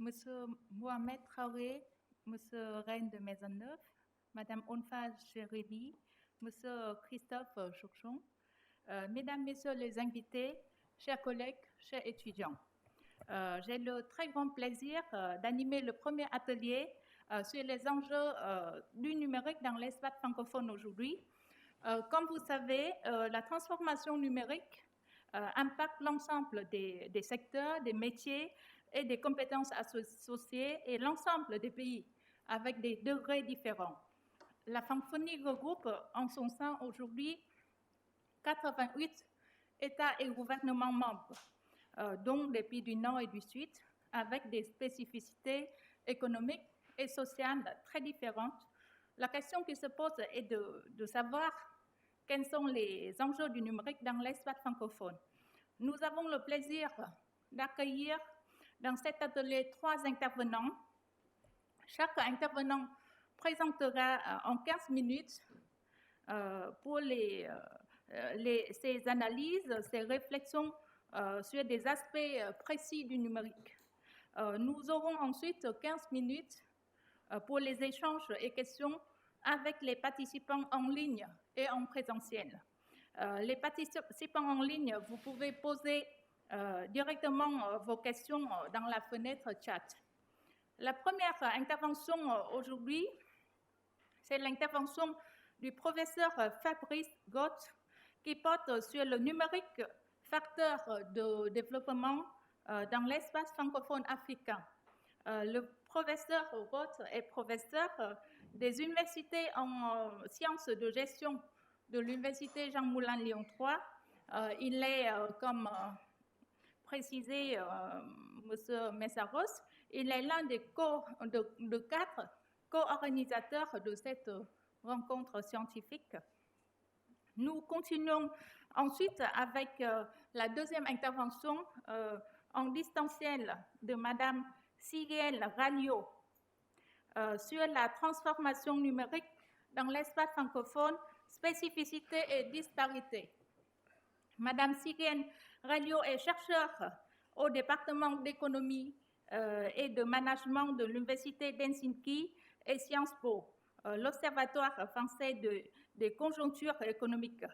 Monsieur Mohamed Traoré, Monsieur Reine de Maisonneuve, Madame Onfa Chérébi, Monsieur Christophe Chouchon, Mesdames, Messieurs les invités, chers collègues, chers étudiants. J'ai le très grand plaisir d'animer le premier atelier sur les enjeux du numérique dans l'espace francophone aujourd'hui. Comme vous savez, la transformation numérique impacte l'ensemble des secteurs, des métiers et des compétences associées et l'ensemble des pays avec des degrés différents. La francophonie regroupe en son sein aujourd'hui 88 États et gouvernements membres, dont des pays du Nord et du Sud, avec des spécificités économiques et sociales très différentes. La question qui se pose est de savoir quels sont les enjeux du numérique dans l'espace francophone. Nous avons le plaisir d'accueillir dans cet atelier 3 intervenants. Chaque intervenant présentera en 15 minutes pour ces analyses, ces réflexions sur des aspects précis du numérique. Nous aurons ensuite 15 minutes pour les échanges et questions avec les participants en ligne et en présentiel. Les participants en ligne, vous pouvez poser directement vos questions dans la fenêtre chat. La première intervention aujourd'hui, c'est l'intervention du professeur Fabrice Gott qui porte sur le numérique, facteur de développement dans l'espace francophone africain. Le professeur Gott est professeur des universités en sciences de gestion de l'université Jean Moulin Lyon 3. Il est, comme précisé M. Messaros, il est l'un des de 4 co-organisateurs de cette rencontre scientifique. Nous continuons ensuite avec la deuxième intervention en distanciel de Mme Sigel Ralio sur la transformation numérique dans l'espace francophone, spécificité et disparité. Madame Sigel Ralio est chercheure au département d'économie et de management de l'Université d'Helsinki et Sciences Po, l'Observatoire français des conjonctures économiques.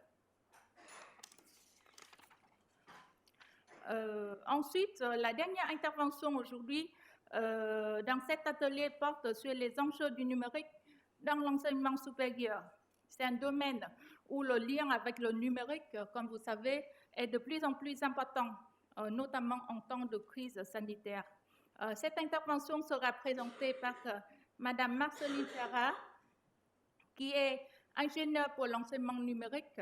Ensuite, la dernière intervention aujourd'hui dans cet atelier porte sur les enjeux du numérique dans l'enseignement supérieur. C'est un domaine où le lien avec le numérique, comme vous savez, est de plus en plus important, notamment en temps de crise sanitaire. Cette intervention sera présentée par Madame Marceline Ferrat, qui est ingénieure pour l'enseignement numérique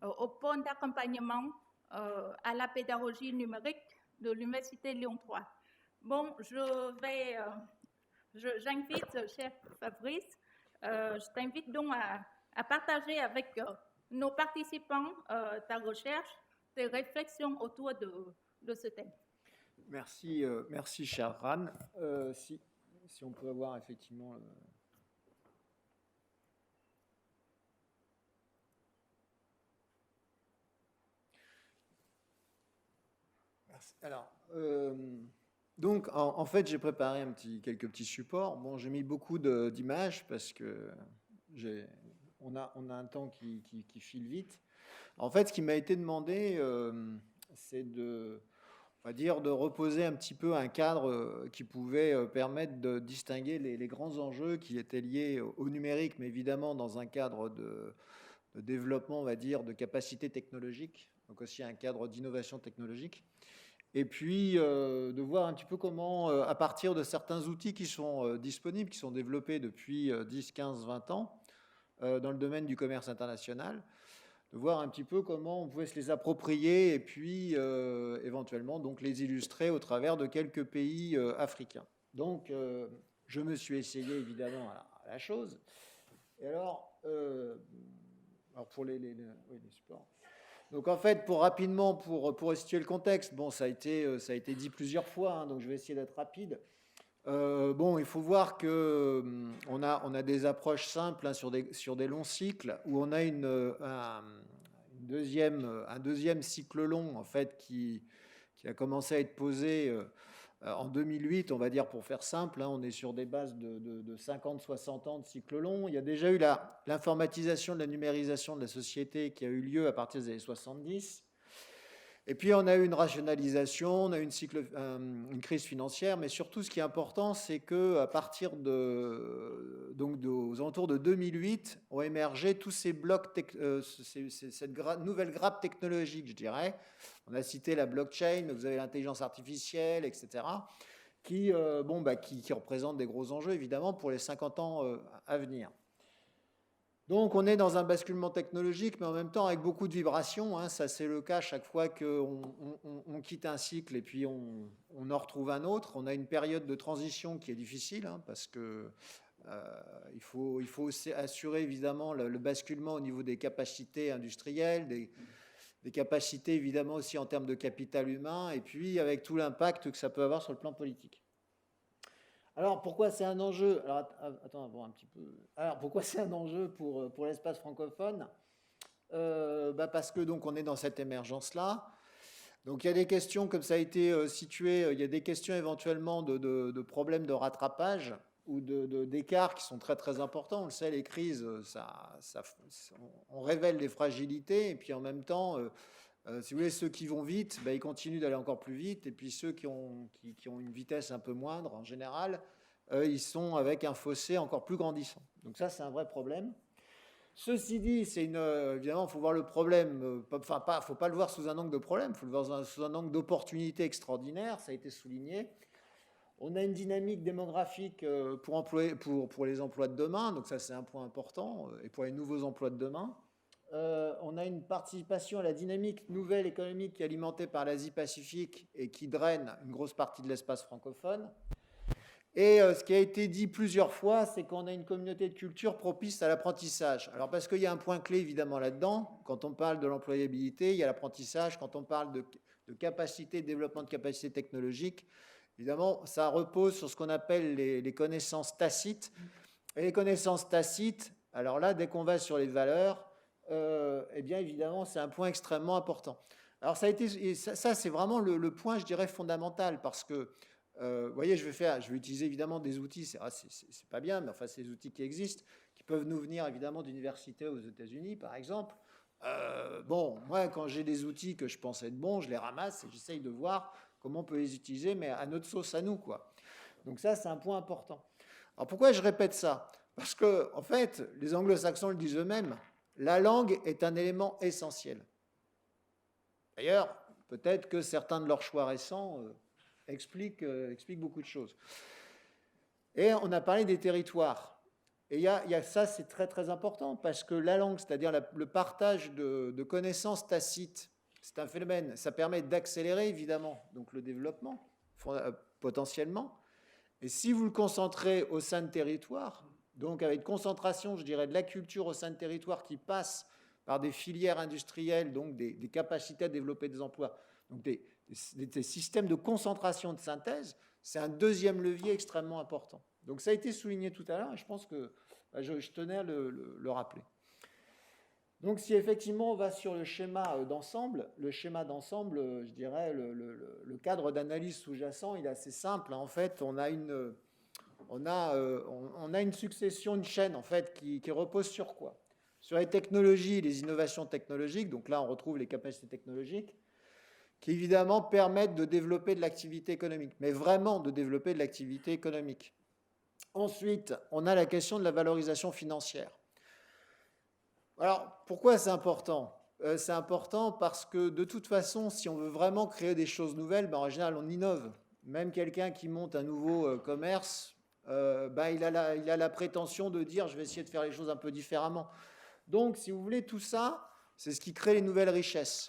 au pôle d'accompagnement à la pédagogie numérique de l'Université Lyon 3. Bon, j'invite, cher Fabrice, je t'invite donc à partager avec nos participants ta recherche, tes réflexions autour de ce thème. Merci, merci cher Ran. Si on peut avoir effectivement... Merci. Alors, donc en fait, j'ai préparé quelques petits supports. Bon, j'ai mis beaucoup d'images parce que on a un temps qui file vite. En fait, ce qui m'a été demandé, c'est on va dire, de reposer un petit peu un cadre qui pouvait permettre de distinguer les grands enjeux qui étaient liés au numérique, mais évidemment dans un cadre de développement, on va dire, de capacité technologique, donc aussi un cadre d'innovation technologique. Et puis de voir un petit peu comment, à partir de certains outils qui sont disponibles, qui sont développés depuis 10, 15, 20 ans dans le domaine du commerce international, de voir un petit peu comment on pouvait se les approprier et puis éventuellement donc les illustrer au travers de quelques pays africains. Donc je me suis essayé évidemment à la chose. Et alors pour les supports. Donc en fait, rapidement, pour situer le contexte, bon, ça a été dit plusieurs fois, hein, donc je vais essayer d'être rapide. Bon, il faut voir que on a des approches simples hein, sur des longs cycles où on a un deuxième cycle long en fait qui a commencé à être posé En 2008, on va dire pour faire simple, hein, on est sur des bases de 50-60 ans de cycle long. Il y a déjà eu l'informatisation, de la numérisation de la société qui a eu lieu à partir des années 70. Et puis on a eu une rationalisation, on a eu une crise financière, mais surtout ce qui est important, c'est qu'à partir aux alentours de 2008, ont émergé tous ces blocs, cette nouvelle grappe technologique, je dirais. On a cité la blockchain, mais vous avez l'intelligence artificielle, etc., qui représentent des gros enjeux, évidemment, pour les 50 ans à venir. Donc on est dans un basculement technologique, mais en même temps avec beaucoup de vibrations, hein. Ça c'est le cas chaque fois qu'on quitte un cycle et puis on en retrouve un autre. On a une période de transition qui est difficile, hein, parce que il faut aussi assurer évidemment le basculement au niveau des capacités industrielles, des capacités évidemment aussi en termes de capital humain, et puis avec tout l'impact que ça peut avoir sur le plan politique. Alors, pourquoi c'est un enjeu? Alors, attends, bon, un petit peu. Alors, pourquoi c'est un enjeu pour l'espace francophone? Parce que donc on est dans cette émergence-là. Donc, il y a des questions, comme ça a été situé, il y a des questions éventuellement de problèmes de rattrapage ou d'écarts qui sont très très importants. On le sait, les crises, on révèle les fragilités, et puis en même temps, si vous voulez, ceux qui vont vite, ils continuent d'aller encore plus vite, et puis ceux qui ont une vitesse un peu moindre, en général, ils sont avec un fossé encore plus grandissant. Donc ça, c'est un vrai problème. Ceci dit, évidemment, il faut voir le problème, il ne faut pas le voir sous un angle de problème, il faut le voir sous un angle d'opportunité extraordinaire, ça a été souligné. On a une dynamique démographique pour les emplois de demain, donc ça, c'est un point important, et pour les nouveaux emplois de demain. On a une participation à la dynamique nouvelle économique qui est alimentée par l'Asie-Pacifique et qui draine une grosse partie de l'espace francophone. Et ce qui a été dit plusieurs fois, c'est qu'on a une communauté de culture propice à l'apprentissage. Alors parce qu'il y a un point clé évidemment là-dedans, quand on parle de l'employabilité, il y a l'apprentissage, quand on parle de capacité, de développement de capacités technologiques, évidemment ça repose sur ce qu'on appelle les connaissances tacites. Et les connaissances tacites, alors là, dès qu'on va sur les valeurs, eh bien évidemment c'est un point extrêmement important. Alors ça c'est vraiment le point, je dirais, fondamental, parce que vous voyez, je vais utiliser évidemment des outils, c'est pas bien, mais enfin c'est des outils qui existent, qui peuvent nous venir évidemment d'universités aux États-Unis par exemple. Moi quand j'ai des outils que je pense être bons, je les ramasse et j'essaye de voir comment on peut les utiliser, mais à notre sauce à nous, quoi. Donc ça c'est un point important. Alors pourquoi je répète ça? Parce que en fait les anglo-saxons le disent eux-mêmes, la langue est un élément essentiel. D'ailleurs, peut-être que certains de leurs choix récents expliquent beaucoup de choses. Et on a parlé des territoires. Et il y a ça, c'est très très important, parce que la langue, c'est-à-dire le partage de connaissances tacites, c'est un phénomène, ça permet d'accélérer évidemment donc le développement, potentiellement. Et si vous le concentrez au sein de territoires, donc avec concentration, je dirais, de la culture au sein de territoires qui passe par des filières industrielles, donc des capacités à développer des emplois, donc des systèmes de concentration de synthèse, c'est un deuxième levier extrêmement important. Donc ça a été souligné tout à l'heure, et je pense que je tenais à le rappeler. Donc si effectivement on va sur le schéma d'ensemble, je dirais, le cadre d'analyse sous-jacent, il est assez simple. En fait, on a une succession, une chaîne en fait qui repose sur quoi? Sur les technologies, les innovations technologiques. Donc là, on retrouve les capacités technologiques qui évidemment permettent de développer de l'activité économique, mais vraiment de développer de l'activité économique. Ensuite, on a la question de la valorisation financière. Alors, pourquoi c'est important? C'est important parce que de toute façon, si on veut vraiment créer des choses nouvelles, en général, on innove. Même quelqu'un qui monte un nouveau commerce, il a la prétention de dire « je vais essayer de faire les choses un peu différemment ». Donc, si vous voulez, tout ça, c'est ce qui crée les nouvelles richesses.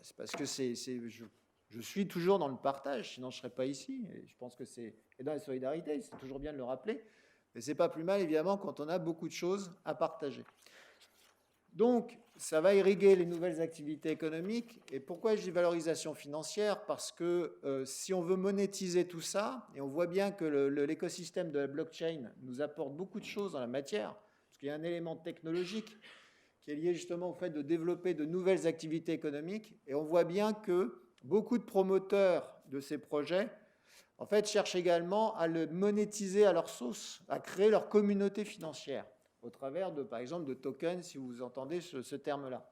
C'est parce que je suis toujours dans le partage, sinon je ne serais pas ici. Et je pense que et dans la solidarité, c'est toujours bien de le rappeler. Mais ce n'est pas plus mal, évidemment, quand on a beaucoup de choses à partager. Donc, ça va irriguer les nouvelles activités économiques. Et pourquoi je dis valorisation financière? Parce que si on veut monétiser tout ça, et on voit bien que l'écosystème de la blockchain nous apporte beaucoup de choses en la matière, parce qu'il y a un élément technologique qui est lié justement au fait de développer de nouvelles activités économiques, et on voit bien que beaucoup de promoteurs de ces projets en fait, cherchent également à le monétiser à leur sauce, à créer leur communauté financière, au travers, par exemple, de tokens, si vous entendez ce terme-là.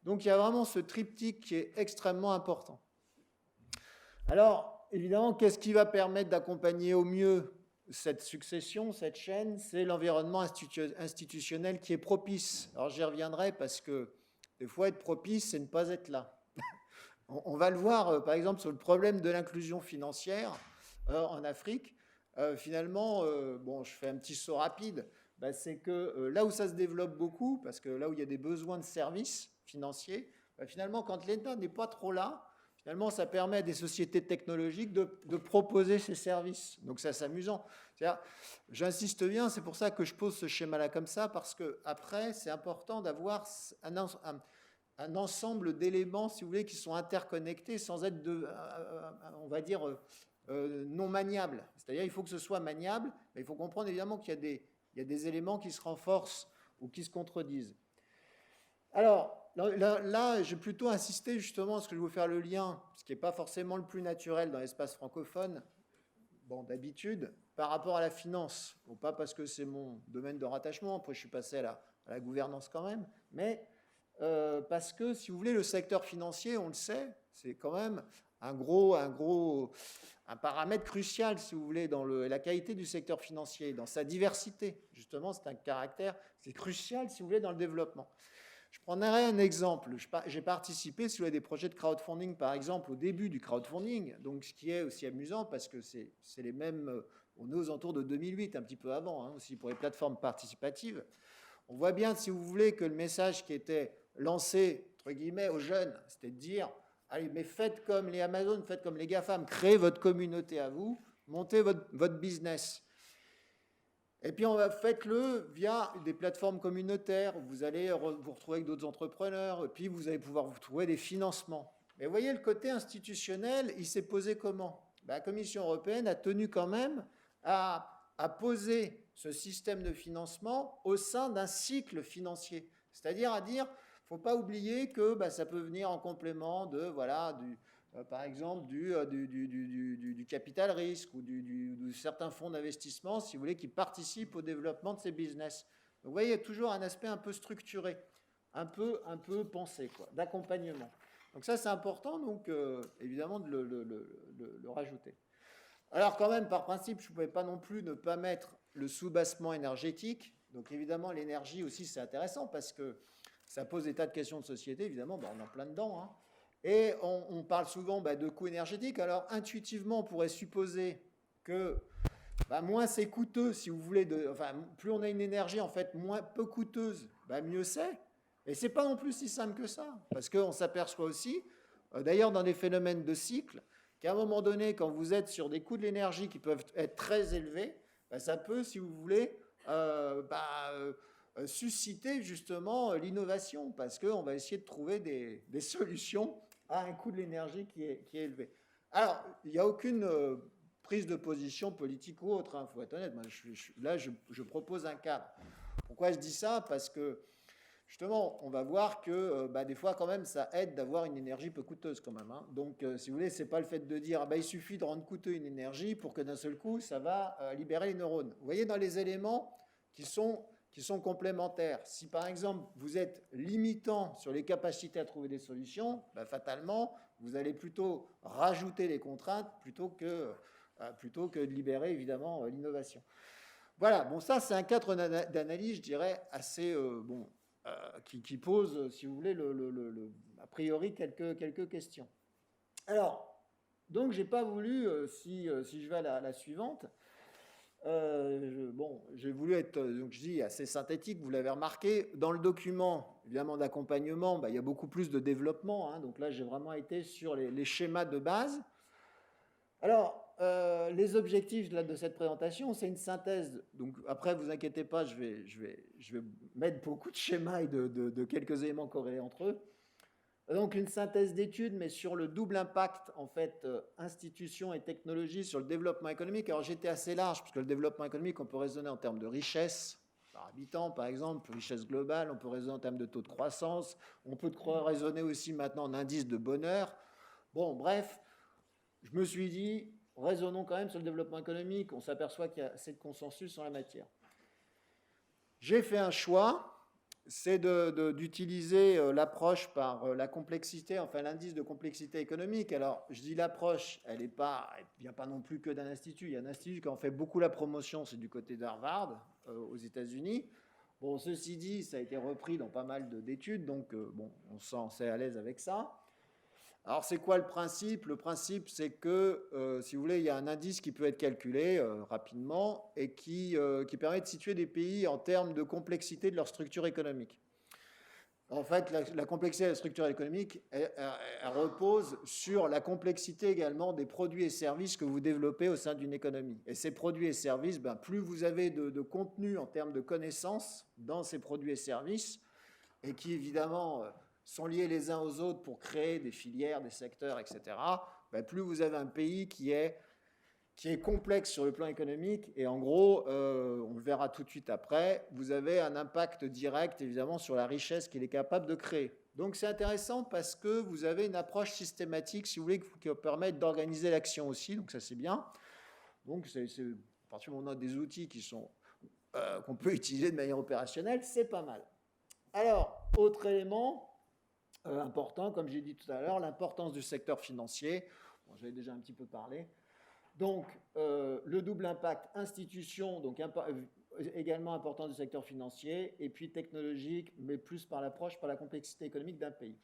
Donc, il y a vraiment ce triptyque qui est extrêmement important. Alors, évidemment, qu'est-ce qui va permettre d'accompagner au mieux cette succession, cette chaîne? C'est l'environnement institutionnel qui est propice. Alors, j'y reviendrai parce que des fois, être propice, c'est ne pas être là. On va le voir, par exemple, sur le problème de l'inclusion financière en Afrique. Finalement, bon, je fais un petit saut rapide, c'est que là où ça se développe beaucoup, parce que là où il y a des besoins de services financiers, finalement, quand l'État n'est pas trop là, finalement, ça permet à des sociétés technologiques de proposer ces services. Donc, c'est assez amusant. J'insiste bien, c'est pour ça que je pose ce schéma-là comme ça, parce qu'après, c'est important d'avoir un ensemble d'éléments, si vous voulez, qui sont interconnectés sans être, on va dire, non maniables. C'est-à-dire il faut que ce soit maniable, mais il faut comprendre évidemment qu'il y a des éléments qui se renforcent ou qui se contredisent. Alors, là, j'ai plutôt insisté justement, parce que je vais vous faire le lien, ce qui n'est pas forcément le plus naturel dans l'espace francophone, bon, d'habitude, par rapport à la finance. Bon, pas parce que c'est mon domaine de rattachement, après je suis passé à la gouvernance quand même, mais parce que, si vous voulez, le secteur financier, on le sait, c'est quand même un paramètre crucial, si vous voulez, dans la qualité du secteur financier, dans sa diversité. Justement, c'est crucial, si vous voulez, dans le développement. Je prendrai un exemple. J'ai participé, si vous voulez, à des projets de crowdfunding, par exemple, au début du crowdfunding, donc ce qui est aussi amusant, parce que c'est les mêmes, on est aux alentours de 2008, un petit peu avant, aussi pour les plateformes participatives. On voit bien, si vous voulez, que le message qui était lancé, entre guillemets, aux jeunes, c'était de dire, allez, mais faites comme les Amazon, faites comme les GAFAM, créez votre communauté à vous, montez votre business. Et puis, faites-le via des plateformes communautaires, où vous allez vous retrouver avec d'autres entrepreneurs, et puis vous allez pouvoir vous trouver des financements. Mais vous voyez, le côté institutionnel, il s'est posé comment? La Commission européenne a tenu quand même à poser ce système de financement au sein d'un cycle financier. C'est-à-dire à dire, il ne faut pas oublier que ça peut venir en complément de, voilà, par exemple, du capital risque ou de certains fonds d'investissement, si vous voulez, qui participent au développement de ces business. Donc, vous voyez, il y a toujours un aspect un peu structuré, un peu pensé, d'accompagnement. Donc ça, c'est important, donc évidemment, de le rajouter. Alors quand même, par principe, je ne pouvais pas non plus ne pas mettre le soubassement énergétique. Donc évidemment, l'énergie aussi, c'est intéressant parce que ça pose des tas de questions de société. Évidemment, on est en plein dedans. Hein. Et on parle souvent de coûts énergétiques. Alors intuitivement, on pourrait supposer que moins c'est coûteux, si vous voulez, plus on a une énergie en fait peu coûteuse, mieux c'est. Et ce n'est pas non plus si simple que ça. Parce qu'on s'aperçoit aussi, d'ailleurs dans des phénomènes de cycle, qu'à un moment donné, quand vous êtes sur des coûts de l'énergie qui peuvent être très élevés, ça peut, si vous voulez, susciter justement l'innovation, parce qu'on va essayer de trouver des solutions à un coût de l'énergie qui est élevé. Alors, il n'y a aucune prise de position politique ou autre, il faut être honnête. Moi, là, je propose un cadre. Pourquoi je dis ça? Parce que justement, on va voir que des fois, quand même, ça aide d'avoir une énergie peu coûteuse quand même. Hein. Donc, si vous voulez, ce n'est pas le fait de dire il suffit de rendre coûteux une énergie pour que d'un seul coup, ça va libérer les neurones. Vous voyez, dans les éléments qui sont complémentaires, si par exemple, vous êtes limitant sur les capacités à trouver des solutions, fatalement, vous allez plutôt rajouter les contraintes plutôt que de libérer, évidemment, l'innovation. Voilà, bon, ça, c'est un cadre d'analyse, je dirais, assez qui pose, si vous voulez, a priori, quelques questions. Alors, donc, je n'ai pas voulu, si je vais à la suivante, j'ai voulu être, donc je dis, assez synthétique, vous l'avez remarqué. Dans le document, évidemment, d'accompagnement, il y a beaucoup plus de développement. Hein, donc là, j'ai vraiment été sur les schémas de base. Alors, les objectifs de cette présentation, c'est une synthèse. Donc après, vous inquiétez pas, je vais mettre beaucoup de schémas et de quelques éléments corrélés entre eux. Donc une synthèse d'études, mais sur le double impact, en fait, institutions et technologies sur le développement économique. Alors j'étais assez large, parce que le développement économique, on peut raisonner en termes de richesse par habitant, par exemple, richesse globale, on peut raisonner en termes de taux de croissance, on peut raisonner aussi maintenant en indice de bonheur. Bon, bref, je me suis dit, raisonnons quand même sur le développement économique. On s'aperçoit qu'il y a assez de consensus en la matière. J'ai fait un choix, c'est d'utiliser l'approche par la complexité, enfin l'indice de complexité économique. Alors, je dis l'approche, elle ne vient pas non plus que d'un institut. Il y a un institut qui en fait beaucoup la promotion, c'est du côté d'Harvard, aux États-Unis. Bon, ceci dit, ça a été repris dans pas mal d'études, donc bon, on se sent à l'aise avec ça. Alors, c'est quoi le principe? Le principe, c'est que, si vous voulez, il y a un indice qui peut être calculé rapidement et qui permet de situer des pays en termes de complexité de leur structure économique. En fait, la complexité de la structure économique, elle repose sur la complexité également des produits et services que vous développez au sein d'une économie. Et ces produits et services, plus vous avez de contenu en termes de connaissances dans ces produits et services, et qui évidemment sont liés les uns aux autres pour créer des filières, des secteurs, etc., plus vous avez un pays qui est complexe sur le plan économique, et en gros, on le verra tout de suite après, vous avez un impact direct, évidemment, sur la richesse qu'il est capable de créer. Donc c'est intéressant parce que vous avez une approche systématique, si vous voulez, qui va permettre d'organiser l'action aussi, donc ça c'est bien. Donc à partir du moment où on a des outils qu'on peut utiliser de manière opérationnelle, c'est pas mal. Alors, autre élément important, comme j'ai dit tout à l'heure, l'importance du secteur financier. Bon, j'avais déjà un petit peu parlé. Donc, le double impact institution, donc également important du secteur financier, et puis technologique, mais plus par l'approche, par la complexité économique d'un pays.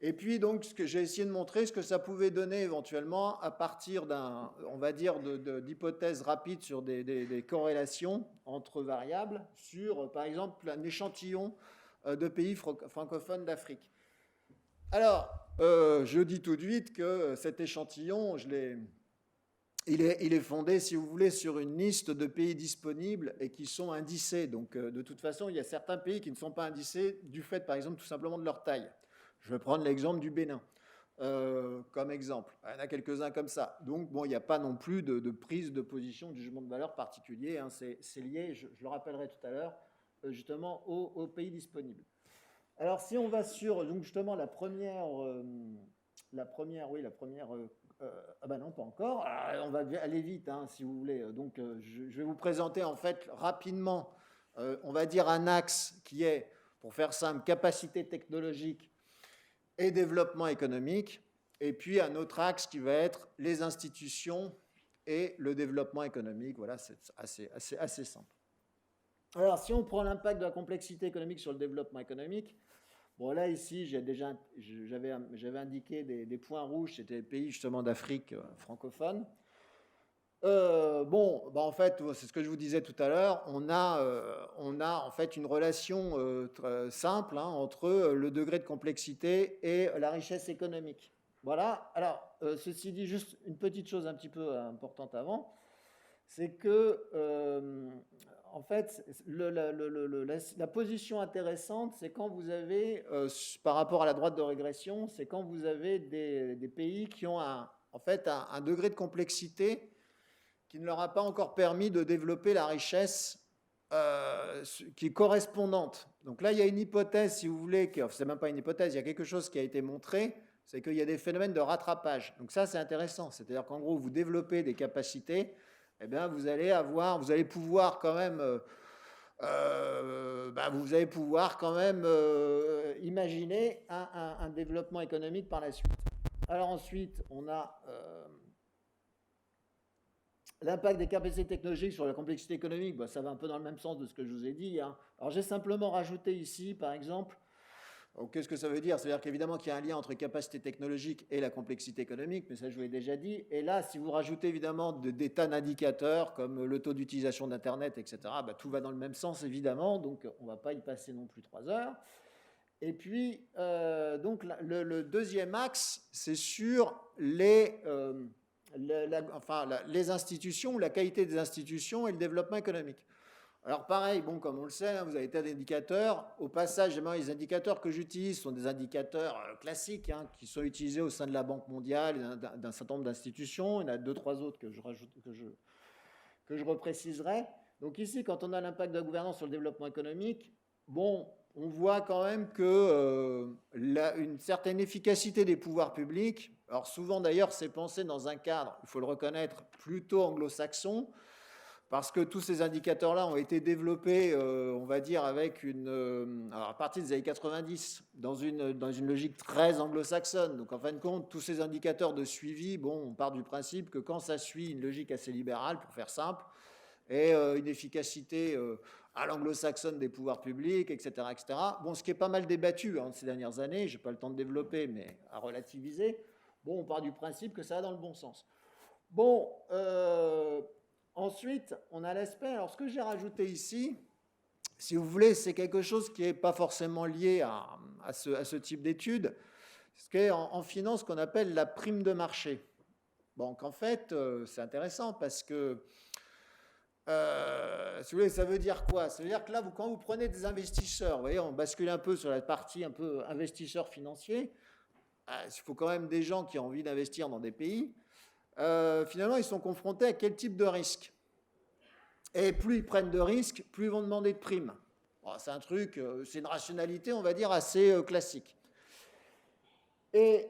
Et puis, donc, ce que j'ai essayé de montrer, ce que ça pouvait donner éventuellement à partir on va dire, d'hypothèses rapides sur des corrélations entre variables sur, par exemple, un échantillon de pays francophones d'Afrique. Alors, je dis tout de suite que cet échantillon, il est fondé, si vous voulez, sur une liste de pays disponibles et qui sont indicés. Donc, de toute façon, il y a certains pays qui ne sont pas indicés du fait, par exemple, tout simplement de leur taille. Je vais prendre l'exemple du Bénin comme exemple. Il y en a quelques-uns comme ça. Donc, bon, il n'y a pas non plus de prise de position, de jugement de valeur particulier. Hein. C'est lié, je le rappellerai tout à l'heure, justement, aux pays disponibles. Alors, si on va sur, donc justement, la première non, pas encore. On va aller vite, hein, si vous voulez. Donc, je vais vous présenter, en fait, rapidement, on va dire un axe qui est, pour faire simple, capacité technologique et développement économique. Et puis, un autre axe qui va être les institutions et le développement économique. Voilà, c'est assez simple. Alors, si on prend l'impact de la complexité économique sur le développement économique, bon, là, ici, j'avais indiqué des points rouges, c'était les pays, justement, d'Afrique francophone. En fait, c'est ce que je vous disais tout à l'heure, on a en fait une relation simple entre le degré de complexité et la richesse économique. Voilà. Alors, ceci dit, juste une petite chose un petit peu importante avant, c'est que en fait, la position intéressante, c'est quand vous avez, par rapport à la droite de régression, c'est quand vous avez des pays qui ont en fait un degré de complexité qui ne leur a pas encore permis de développer la richesse qui est correspondante. Donc là, il y a une hypothèse, si vous voulez, c'est même pas une hypothèse, il y a quelque chose qui a été montré, c'est qu'il y a des phénomènes de rattrapage. Donc ça, c'est intéressant. C'est-à-dire qu'en gros, vous développez des capacités, eh bien, vous allez pouvoir quand même, imaginer un développement économique par la suite. Alors ensuite, on a l'impact des capacités technologiques sur la complexité économique. Ça va un peu dans le même sens de ce que je vous ai dit. Hein. Alors j'ai simplement rajouté ici, par exemple, qu'est-ce que ça veut dire? C'est-à-dire qu'évidemment qu'il y a un lien entre capacité technologique et la complexité économique, mais ça je vous l'ai déjà dit. Et là, si vous rajoutez évidemment des tas d'indicateurs comme le taux d'utilisation d'Internet, etc., tout va dans le même sens évidemment, donc on ne va pas y passer non plus 3 heures. Et puis, donc le deuxième axe, c'est sur les institutions, la qualité des institutions et le développement économique. Alors pareil, comme on le sait, vous avez tas d'indicateurs. Au passage, les indicateurs que j'utilise sont des indicateurs classiques qui sont utilisés au sein de la Banque mondiale, d'un certain nombre d'institutions. Il y en a 2-3 autres que je repréciserai. Donc ici, quand on a l'impact de la gouvernance sur le développement économique, on voit quand même que une certaine efficacité des pouvoirs publics, alors souvent d'ailleurs c'est pensé dans un cadre, il faut le reconnaître, plutôt anglo-saxon, parce que tous ces indicateurs-là ont été développés, on va dire, avec alors à partir des années 90, dans une logique très anglo-saxonne. Donc en fin de compte, tous ces indicateurs de suivi, bon, on part du principe que quand ça suit une logique assez libérale, pour faire simple, et une efficacité à l'anglo-saxonne des pouvoirs publics, etc., etc. Bon, ce qui est pas mal débattu ces dernières années, je n'ai pas le temps de développer, mais à relativiser. Bon, on part du principe que ça va dans le bon sens. Bon, ensuite, on a l'aspect, alors ce que j'ai rajouté ici, si vous voulez, c'est quelque chose qui n'est pas forcément lié à ce type d'études, ce qui est en finance qu'on appelle la prime de marché. Donc en fait, c'est intéressant parce que, si vous voulez, ça veut dire quoi? Ça veut dire que là, quand vous prenez des investisseurs, vous voyez, on bascule un peu sur la partie un peu investisseurs financiers, il faut quand même des gens qui ont envie d'investir dans des pays. Finalement, ils sont confrontés à quel type de risque? Et plus ils prennent de risques, plus ils vont demander de primes. Bon, c'est un truc, c'est une rationalité, on va dire, assez classique. Et,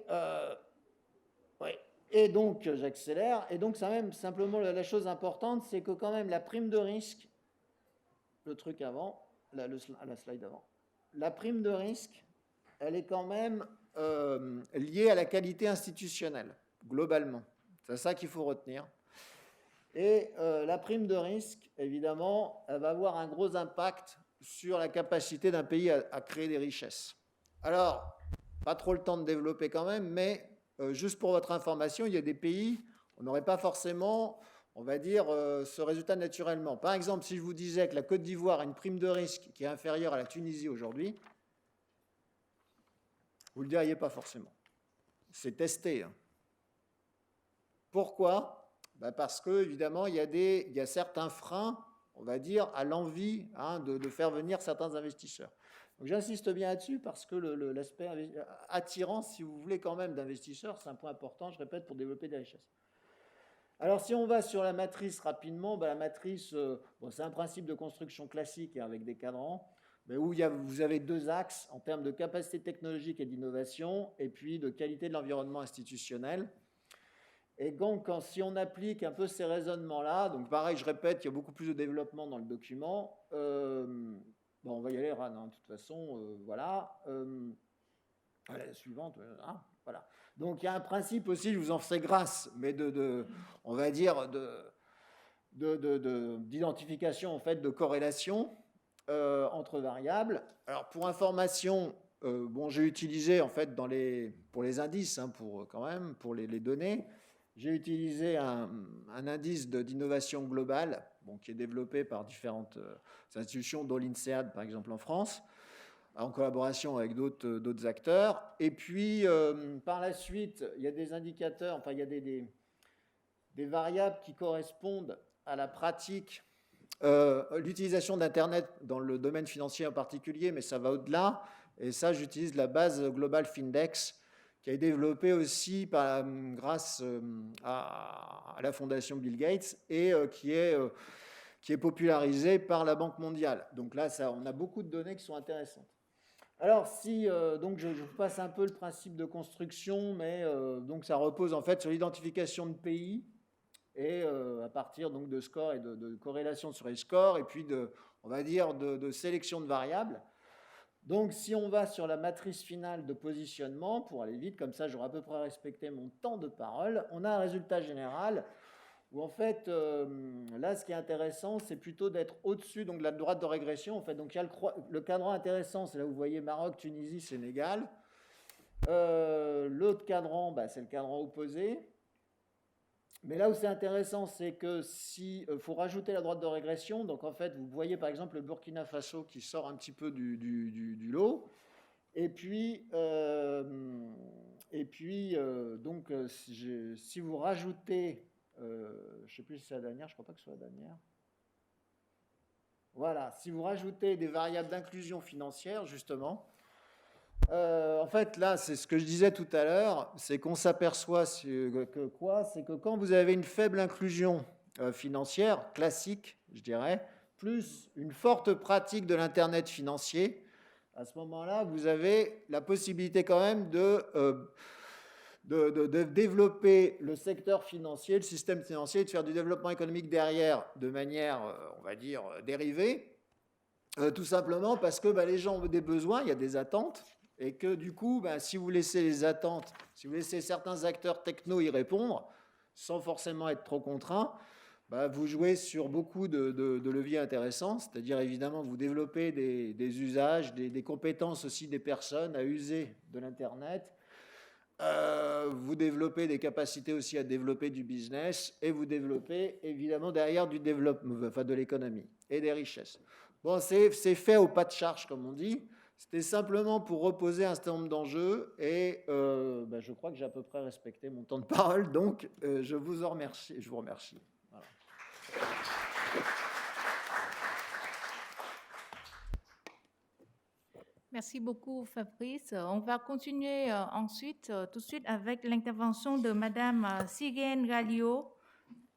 ouais. Et donc, j'accélère. Et donc, ça même, simplement, la chose importante, c'est que quand même, la prime de risque, le truc avant, la slide avant, la prime de risque, elle est quand même liée à la qualité institutionnelle, globalement. C'est ça qu'il faut retenir. Et la prime de risque, évidemment, elle va avoir un gros impact sur la capacité d'un pays à créer des richesses. Alors, pas trop le temps de développer quand même, mais juste pour votre information, il y a des pays, on n'aurait pas forcément, on va dire, ce résultat naturellement. Par exemple, si je vous disais que la Côte d'Ivoire a une prime de risque qui est inférieure à la Tunisie aujourd'hui, vous ne le diriez pas forcément. C'est testé. Pourquoi? Parce que, évidemment, il y a certains freins, on va dire, à l'envie de faire venir certains investisseurs. Donc, j'insiste bien là-dessus parce que l'aspect attirant, si vous voulez, quand même, d'investisseurs, c'est un point important, je répète, pour développer des richesses. Alors, si on va sur la matrice rapidement, la matrice, c'est un principe de construction classique avec des cadrans, mais où vous avez deux axes en termes de capacité technologique et d'innovation, et puis de qualité de l'environnement institutionnel. Et donc, si on applique un peu ces raisonnements-là, donc pareil, je répète, il y a beaucoup plus de développement dans le document. On va y aller, Ran, de toute façon, voilà. Voilà, la suivante, voilà. Donc, il y a un principe aussi, je vous en fais grâce, mais on va dire, d'identification, en fait, de corrélation entre variables. Alors, pour information, j'ai utilisé, en fait, pour les indices, pour les données, j'ai utilisé un indice d'innovation globale qui est développé par différentes institutions, dont l'INSEAD, par exemple, en France, en collaboration avec d'autres acteurs. Et puis, par la suite, il y a des indicateurs, il y a des variables qui correspondent à la pratique, l'utilisation d'Internet dans le domaine financier en particulier, mais ça va au-delà. Et ça, j'utilise la base Global Findex, qui a été développée aussi grâce à la fondation Bill Gates et qui est popularisée par la Banque mondiale. Donc là, on a beaucoup de données qui sont intéressantes. Alors, donc je vous passe un peu le principe de construction, mais donc ça repose en fait sur l'identification de pays et à partir donc de scores et de corrélation sur les scores, et puis on va dire de sélection de variables. Donc, si on va sur la matrice finale de positionnement, pour aller vite, comme ça j'aurai à peu près respecté mon temps de parole, on a un résultat général où en fait, là ce qui est intéressant, c'est plutôt d'être au-dessus donc, de la droite de régression. En fait, donc il y a le cadran intéressant, c'est là où vous voyez Maroc, Tunisie, Sénégal. L'autre cadran, c'est le cadran opposé. Mais là où c'est intéressant, c'est que faut rajouter la droite de régression, donc en fait, vous voyez par exemple le Burkina Faso qui sort un petit peu du lot. Et puis, donc, si vous rajoutez, je ne sais plus si c'est la dernière, je ne crois pas que ce soit la dernière. Voilà, si vous rajoutez des variables d'inclusion financière, justement, en fait, là, c'est ce que je disais tout à l'heure, c'est qu'on s'aperçoit que quoi? C'est que quand vous avez une faible inclusion financière, classique, je dirais, plus une forte pratique de l'Internet financier, à ce moment-là, vous avez la possibilité quand même de développer le secteur financier, le système financier, de faire du développement économique derrière de manière, on va dire, dérivée, tout simplement parce que les gens ont des besoins, il y a des attentes, et que du coup, si vous laissez les attentes, si vous laissez certains acteurs techno y répondre, sans forcément être trop contraints, vous jouez sur beaucoup de leviers intéressants, c'est-à-dire évidemment vous développez des usages, des compétences aussi des personnes à user de l'Internet, vous développez des capacités aussi à développer du business et vous développez évidemment derrière du développement, enfin de l'économie et des richesses. Bon, c'est fait au pas de charge comme on dit. C'était simplement pour reposer un certain nombre d'enjeux et je crois que j'ai à peu près respecté mon temps de parole, donc je vous en remercie. Je vous remercie. Voilà. Merci beaucoup, Fabrice. On va continuer ensuite, tout de suite, avec l'intervention de Madame Siguen Gallio.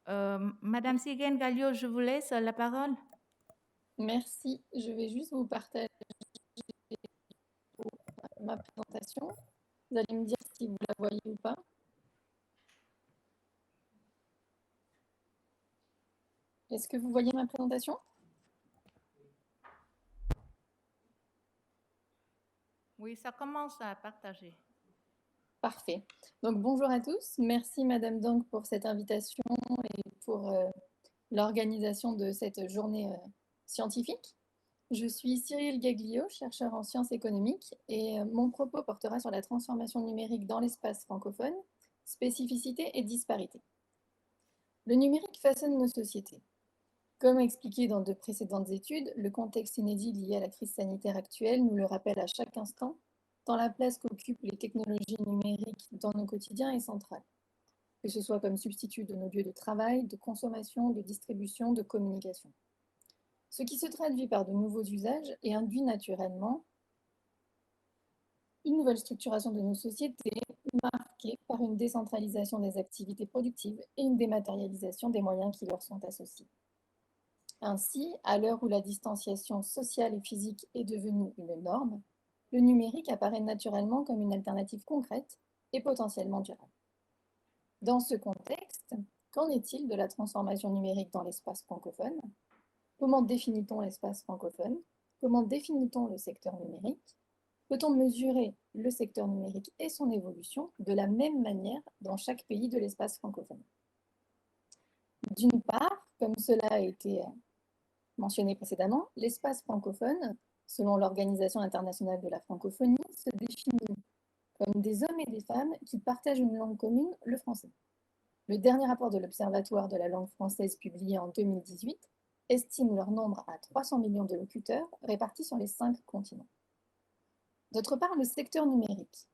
Madame Siguen Gallio, je vous laisse la parole. Merci. Je vais juste vous partager ma présentation. Vous allez me dire si vous la voyez ou pas. Est-ce que vous voyez ma présentation? Oui, ça commence à partager. Parfait. Donc, bonjour à tous. Merci, Madame Dang, pour cette invitation et pour l'organisation de cette journée scientifique. Je suis Cyril Gaglio, chercheur en sciences économiques, et mon propos portera sur la transformation numérique dans l'espace francophone, spécificité et disparité. Le numérique façonne nos sociétés. Comme expliqué dans de précédentes études, le contexte inédit lié à la crise sanitaire actuelle nous le rappelle à chaque instant, tant la place qu'occupent les technologies numériques dans nos quotidiens est centrale, que ce soit comme substitut de nos lieux de travail, de consommation, de distribution, de communication. Ce qui se traduit par de nouveaux usages et induit naturellement une nouvelle structuration de nos sociétés marquée par une décentralisation des activités productives et une dématérialisation des moyens qui leur sont associés. Ainsi, à l'heure où la distanciation sociale et physique est devenue une norme, le numérique apparaît naturellement comme une alternative concrète et potentiellement durable. Dans ce contexte, qu'en est-il de la transformation numérique dans l'espace francophone? Comment définit-on l'espace francophone? Comment définit-on le secteur numérique? Peut-on mesurer le secteur numérique et son évolution de la même manière dans chaque pays de l'espace francophone? D'une part, comme cela a été mentionné précédemment, l'espace francophone, selon l'Organisation internationale de la francophonie, se définit comme des hommes et des femmes qui partagent une langue commune, le français. Le dernier rapport de l'Observatoire de la langue française publié en 2018 estime leur nombre à 300 millions de locuteurs répartis sur les 5 continents. D'autre part, le secteur numérique,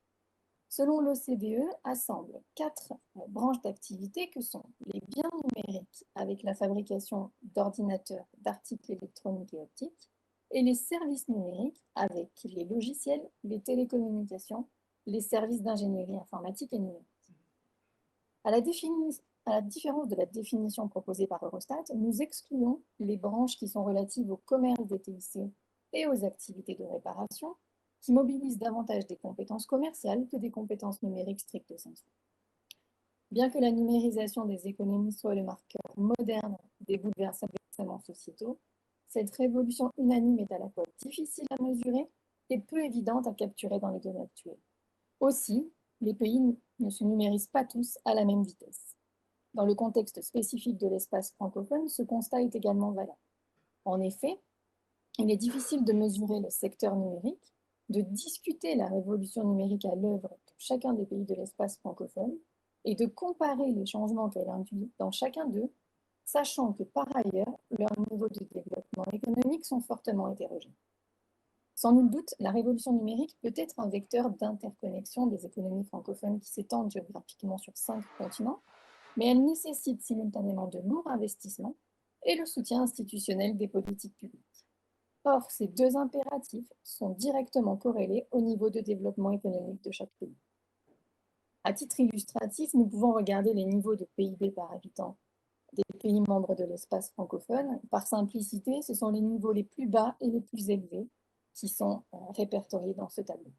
selon l'OCDE, assemble 4 branches d'activité que sont les biens numériques avec la fabrication d'ordinateurs, d'articles électroniques et optiques, et les services numériques avec les logiciels, les télécommunications, les services d'ingénierie informatique et numérique. À la différence de la définition proposée par Eurostat, nous excluons les branches qui sont relatives au commerce des TIC et aux activités de réparation, qui mobilisent davantage des compétences commerciales que des compétences numériques stricto sensu. Bien que la numérisation des économies soit le marqueur moderne des bouleversements sociétaux, cette révolution unanime est à la fois difficile à mesurer et peu évidente à capturer dans les données actuelles. Aussi, les pays ne se numérisent pas tous à la même vitesse. Dans le contexte spécifique de l'espace francophone, ce constat est également valable. En effet, il est difficile de mesurer le secteur numérique, de discuter la révolution numérique à l'œuvre de chacun des pays de l'espace francophone et de comparer les changements qu'elle induit dans chacun d'eux, sachant que par ailleurs, leurs niveaux de développement économique sont fortement hétérogènes. Sans nul doute, la révolution numérique peut être un vecteur d'interconnexion des économies francophones qui s'étendent géographiquement sur 5 continents, mais elle nécessite simultanément de lourds investissements et le soutien institutionnel des politiques publiques. Or, ces 2 impératifs sont directement corrélés au niveau de développement économique de chaque pays. À titre illustratif, nous pouvons regarder les niveaux de PIB par habitant des pays membres de l'espace francophone. Par simplicité, ce sont les niveaux les plus bas et les plus élevés qui sont répertoriés dans ce tableau.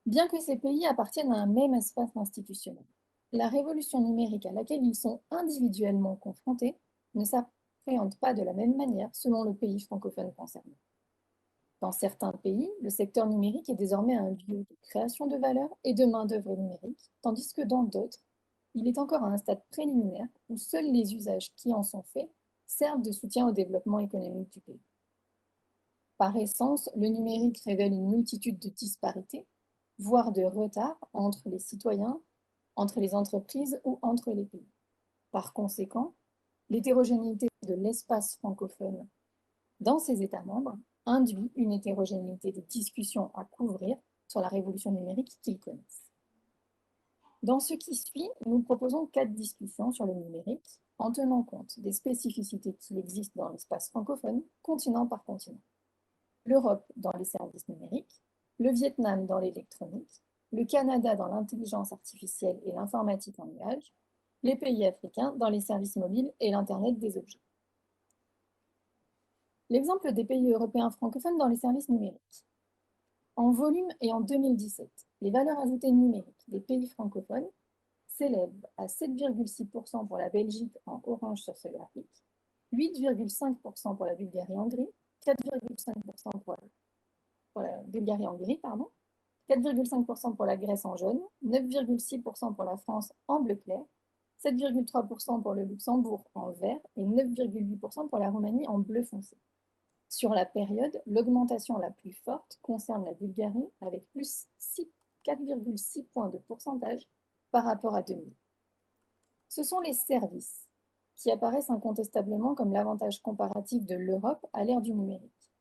Bien que ces pays appartiennent à un même espace institutionnel, la révolution numérique à laquelle ils sont individuellement confrontés ne s'appréhende pas de la même manière selon le pays francophone concerné. Dans certains pays, le secteur numérique est désormais un lieu de création de valeur et de main-d'œuvre numérique, tandis que dans d'autres, il est encore à un stade préliminaire où seuls les usages qui en sont faits servent de soutien au développement économique du pays. Par essence, le numérique révèle une multitude de disparités, voire de retards entre les citoyens, entre les entreprises ou entre les pays. Par conséquent, l'hétérogénéité de l'espace francophone dans ses États membres induit une hétérogénéité des discussions à couvrir sur la révolution numérique qu'ils connaissent. Dans ce qui suit, nous proposons 4 discussions sur le numérique en tenant compte des spécificités qui existent dans l'espace francophone, continent par continent. L'Europe dans les services numériques, le Vietnam dans l'électronique, le Canada dans l'intelligence artificielle et l'informatique en nuage, les pays africains dans les services mobiles et l'Internet des objets. L'exemple des pays européens francophones dans les services numériques. En volume et en 2017, les valeurs ajoutées numériques des pays francophones s'élèvent à 7,6% pour la Belgique en orange sur ce graphique, 8,5% pour la Bulgarie-Hongrie, 4,5% pour la Bulgarie-Hongrie, 4,5% pour la Grèce en jaune, 9,6% pour la France en bleu clair, 7,3% pour le Luxembourg en vert et 9,8% pour la Roumanie en bleu foncé. Sur la période, l'augmentation la plus forte concerne la Bulgarie avec plus 4,6 points de pourcentage par rapport à 2000. Ce sont les services qui apparaissent incontestablement comme l'avantage comparatif de l'Europe à l'ère du numérique,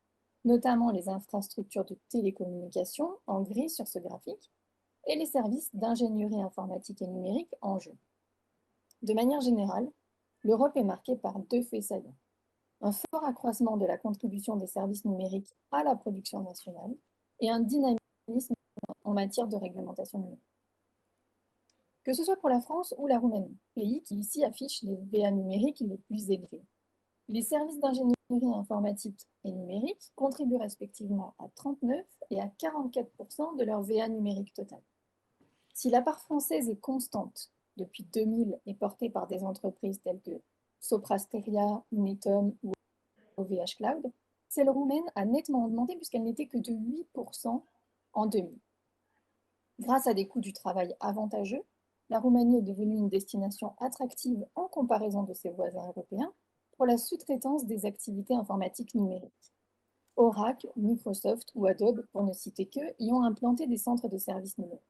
notamment les infrastructures de télécommunication en gris sur ce graphique et les services d'ingénierie informatique et numérique en jaune. De manière générale, l'Europe est marquée par 2 faits saillants. Un fort accroissement de la contribution des services numériques à la production nationale et un dynamisme en matière de réglementation numérique. Que ce soit pour la France ou la Roumanie, pays qui ici affichent les VA numériques les plus élevés. Les services d'ingénierie informatique et numérique contribuent respectivement à 39 et à 44% de leur VA numérique total. Si la part française est constante depuis 2000 et portée par des entreprises telles que Soprasteria, Netom ou OVH Cloud, celle roumaine a nettement augmenté puisqu'elle n'était que de 8% en 2000. Grâce à des coûts du travail avantageux, la Roumanie est devenue une destination attractive en comparaison de ses voisins européens pour la sous-traitance des activités informatiques numériques. Oracle, Microsoft ou Adobe, pour ne citer qu'eux, y ont implanté des centres de services numériques.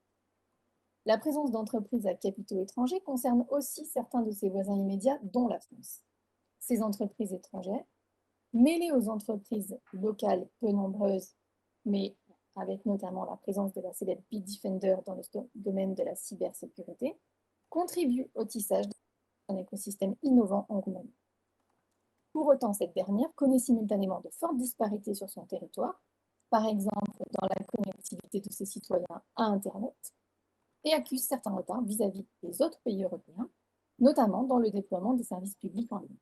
La présence d'entreprises à capitaux étrangers concerne aussi certains de ses voisins immédiats, dont la France. Ces entreprises étrangères, mêlées aux entreprises locales peu nombreuses, mais avec notamment la présence de la célèbre Bitdefender dans le domaine de la cybersécurité, contribuent au tissage d'un écosystème innovant en Roumanie. Pour autant, cette dernière connaît simultanément de fortes disparités sur son territoire, par exemple dans la connectivité de ses citoyens à Internet, et accuse certains retards vis-à-vis des autres pays européens, notamment dans le déploiement des services publics en ligne.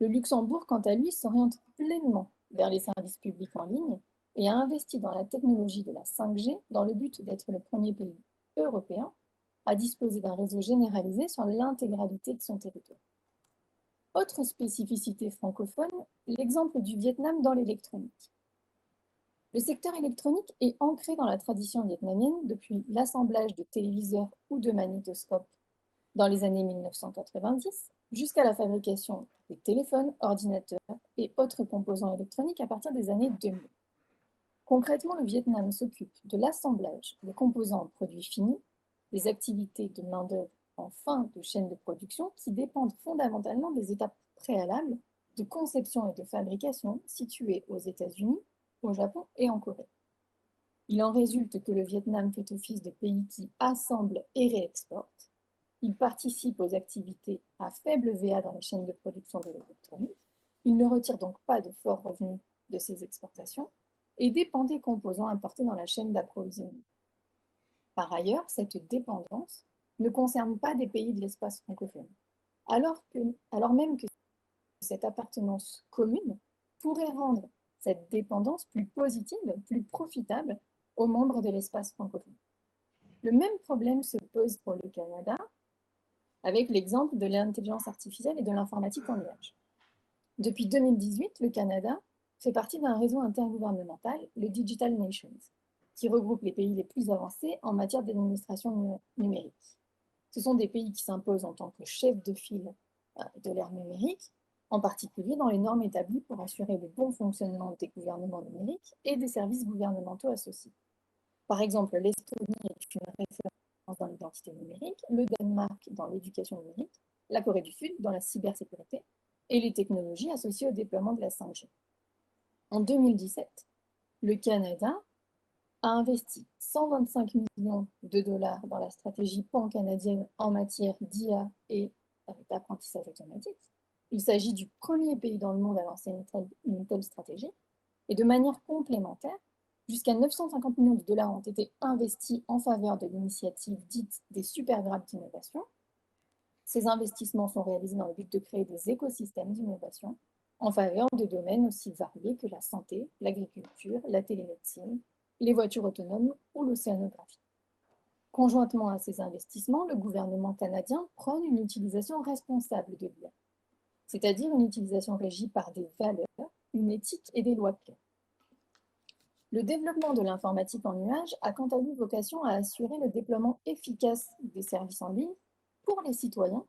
Le Luxembourg, quant à lui, s'oriente pleinement vers les services publics en ligne et a investi dans la technologie de la 5G dans le but d'être le premier pays européen à disposer d'un réseau généralisé sur l'intégralité de son territoire. Autre spécificité francophone, l'exemple du Vietnam dans l'électronique. Le secteur électronique est ancré dans la tradition vietnamienne depuis l'assemblage de téléviseurs ou de magnétoscopes dans les années 1990 jusqu'à la fabrication des téléphones, ordinateurs et autres composants électroniques à partir des années 2000. Concrètement, le Vietnam s'occupe de l'assemblage des composants en produits finis, des activités de main-d'œuvre en fin de chaîne de production qui dépendent fondamentalement des étapes préalables de conception et de fabrication situées aux États-Unis, au Japon et en Corée. Il en résulte que le Vietnam fait office de pays qui assemble et réexporte. Il participe aux activités à faible VA dans les chaînes de production de l'électronique. Il ne retire donc pas de forts revenus de ses exportations et dépend des composants importés dans la chaîne d'approvisionnement. Par ailleurs, cette dépendance ne concerne pas des pays de l'espace francophone, alors même que cette appartenance commune pourrait rendre cette dépendance plus positive, plus profitable aux membres de l'espace francophone. Le même problème se pose pour le Canada, avec l'exemple de l'intelligence artificielle et de l'informatique en nuage. Depuis 2018, le Canada fait partie d'un réseau intergouvernemental, le Digital Nations, qui regroupe les pays les plus avancés en matière d'administration numérique. Ce sont des pays qui s'imposent en tant que chefs de file de l'ère numérique, en particulier dans les normes établies pour assurer le bon fonctionnement des gouvernements numériques et des services gouvernementaux associés. Par exemple, l'Estonie est une référence dans l'identité numérique, le Danemark dans l'éducation numérique, la Corée du Sud dans la cybersécurité et les technologies associées au déploiement de la 5G. En 2017, le Canada a investi 125 millions de dollars dans la stratégie pan-canadienne en matière d'IA et d'apprentissage automatique. Il s'agit du premier pays dans le monde à lancer une telle stratégie. Et de manière complémentaire, jusqu'à 950 millions de dollars ont été investis en faveur de l'initiative dite des super-grappes d'innovation. Ces investissements sont réalisés dans le but de créer des écosystèmes d'innovation en faveur de domaines aussi variés que la santé, l'agriculture, la télémédecine, les voitures autonomes ou l'océanographie. Conjointement à ces investissements, le gouvernement canadien prône une utilisation responsable de l'IA, c'est-à-dire une utilisation régie par des valeurs, une éthique et des lois claires. Le développement de l'informatique en nuage a quant à lui vocation à assurer le déploiement efficace des services en ligne pour les citoyens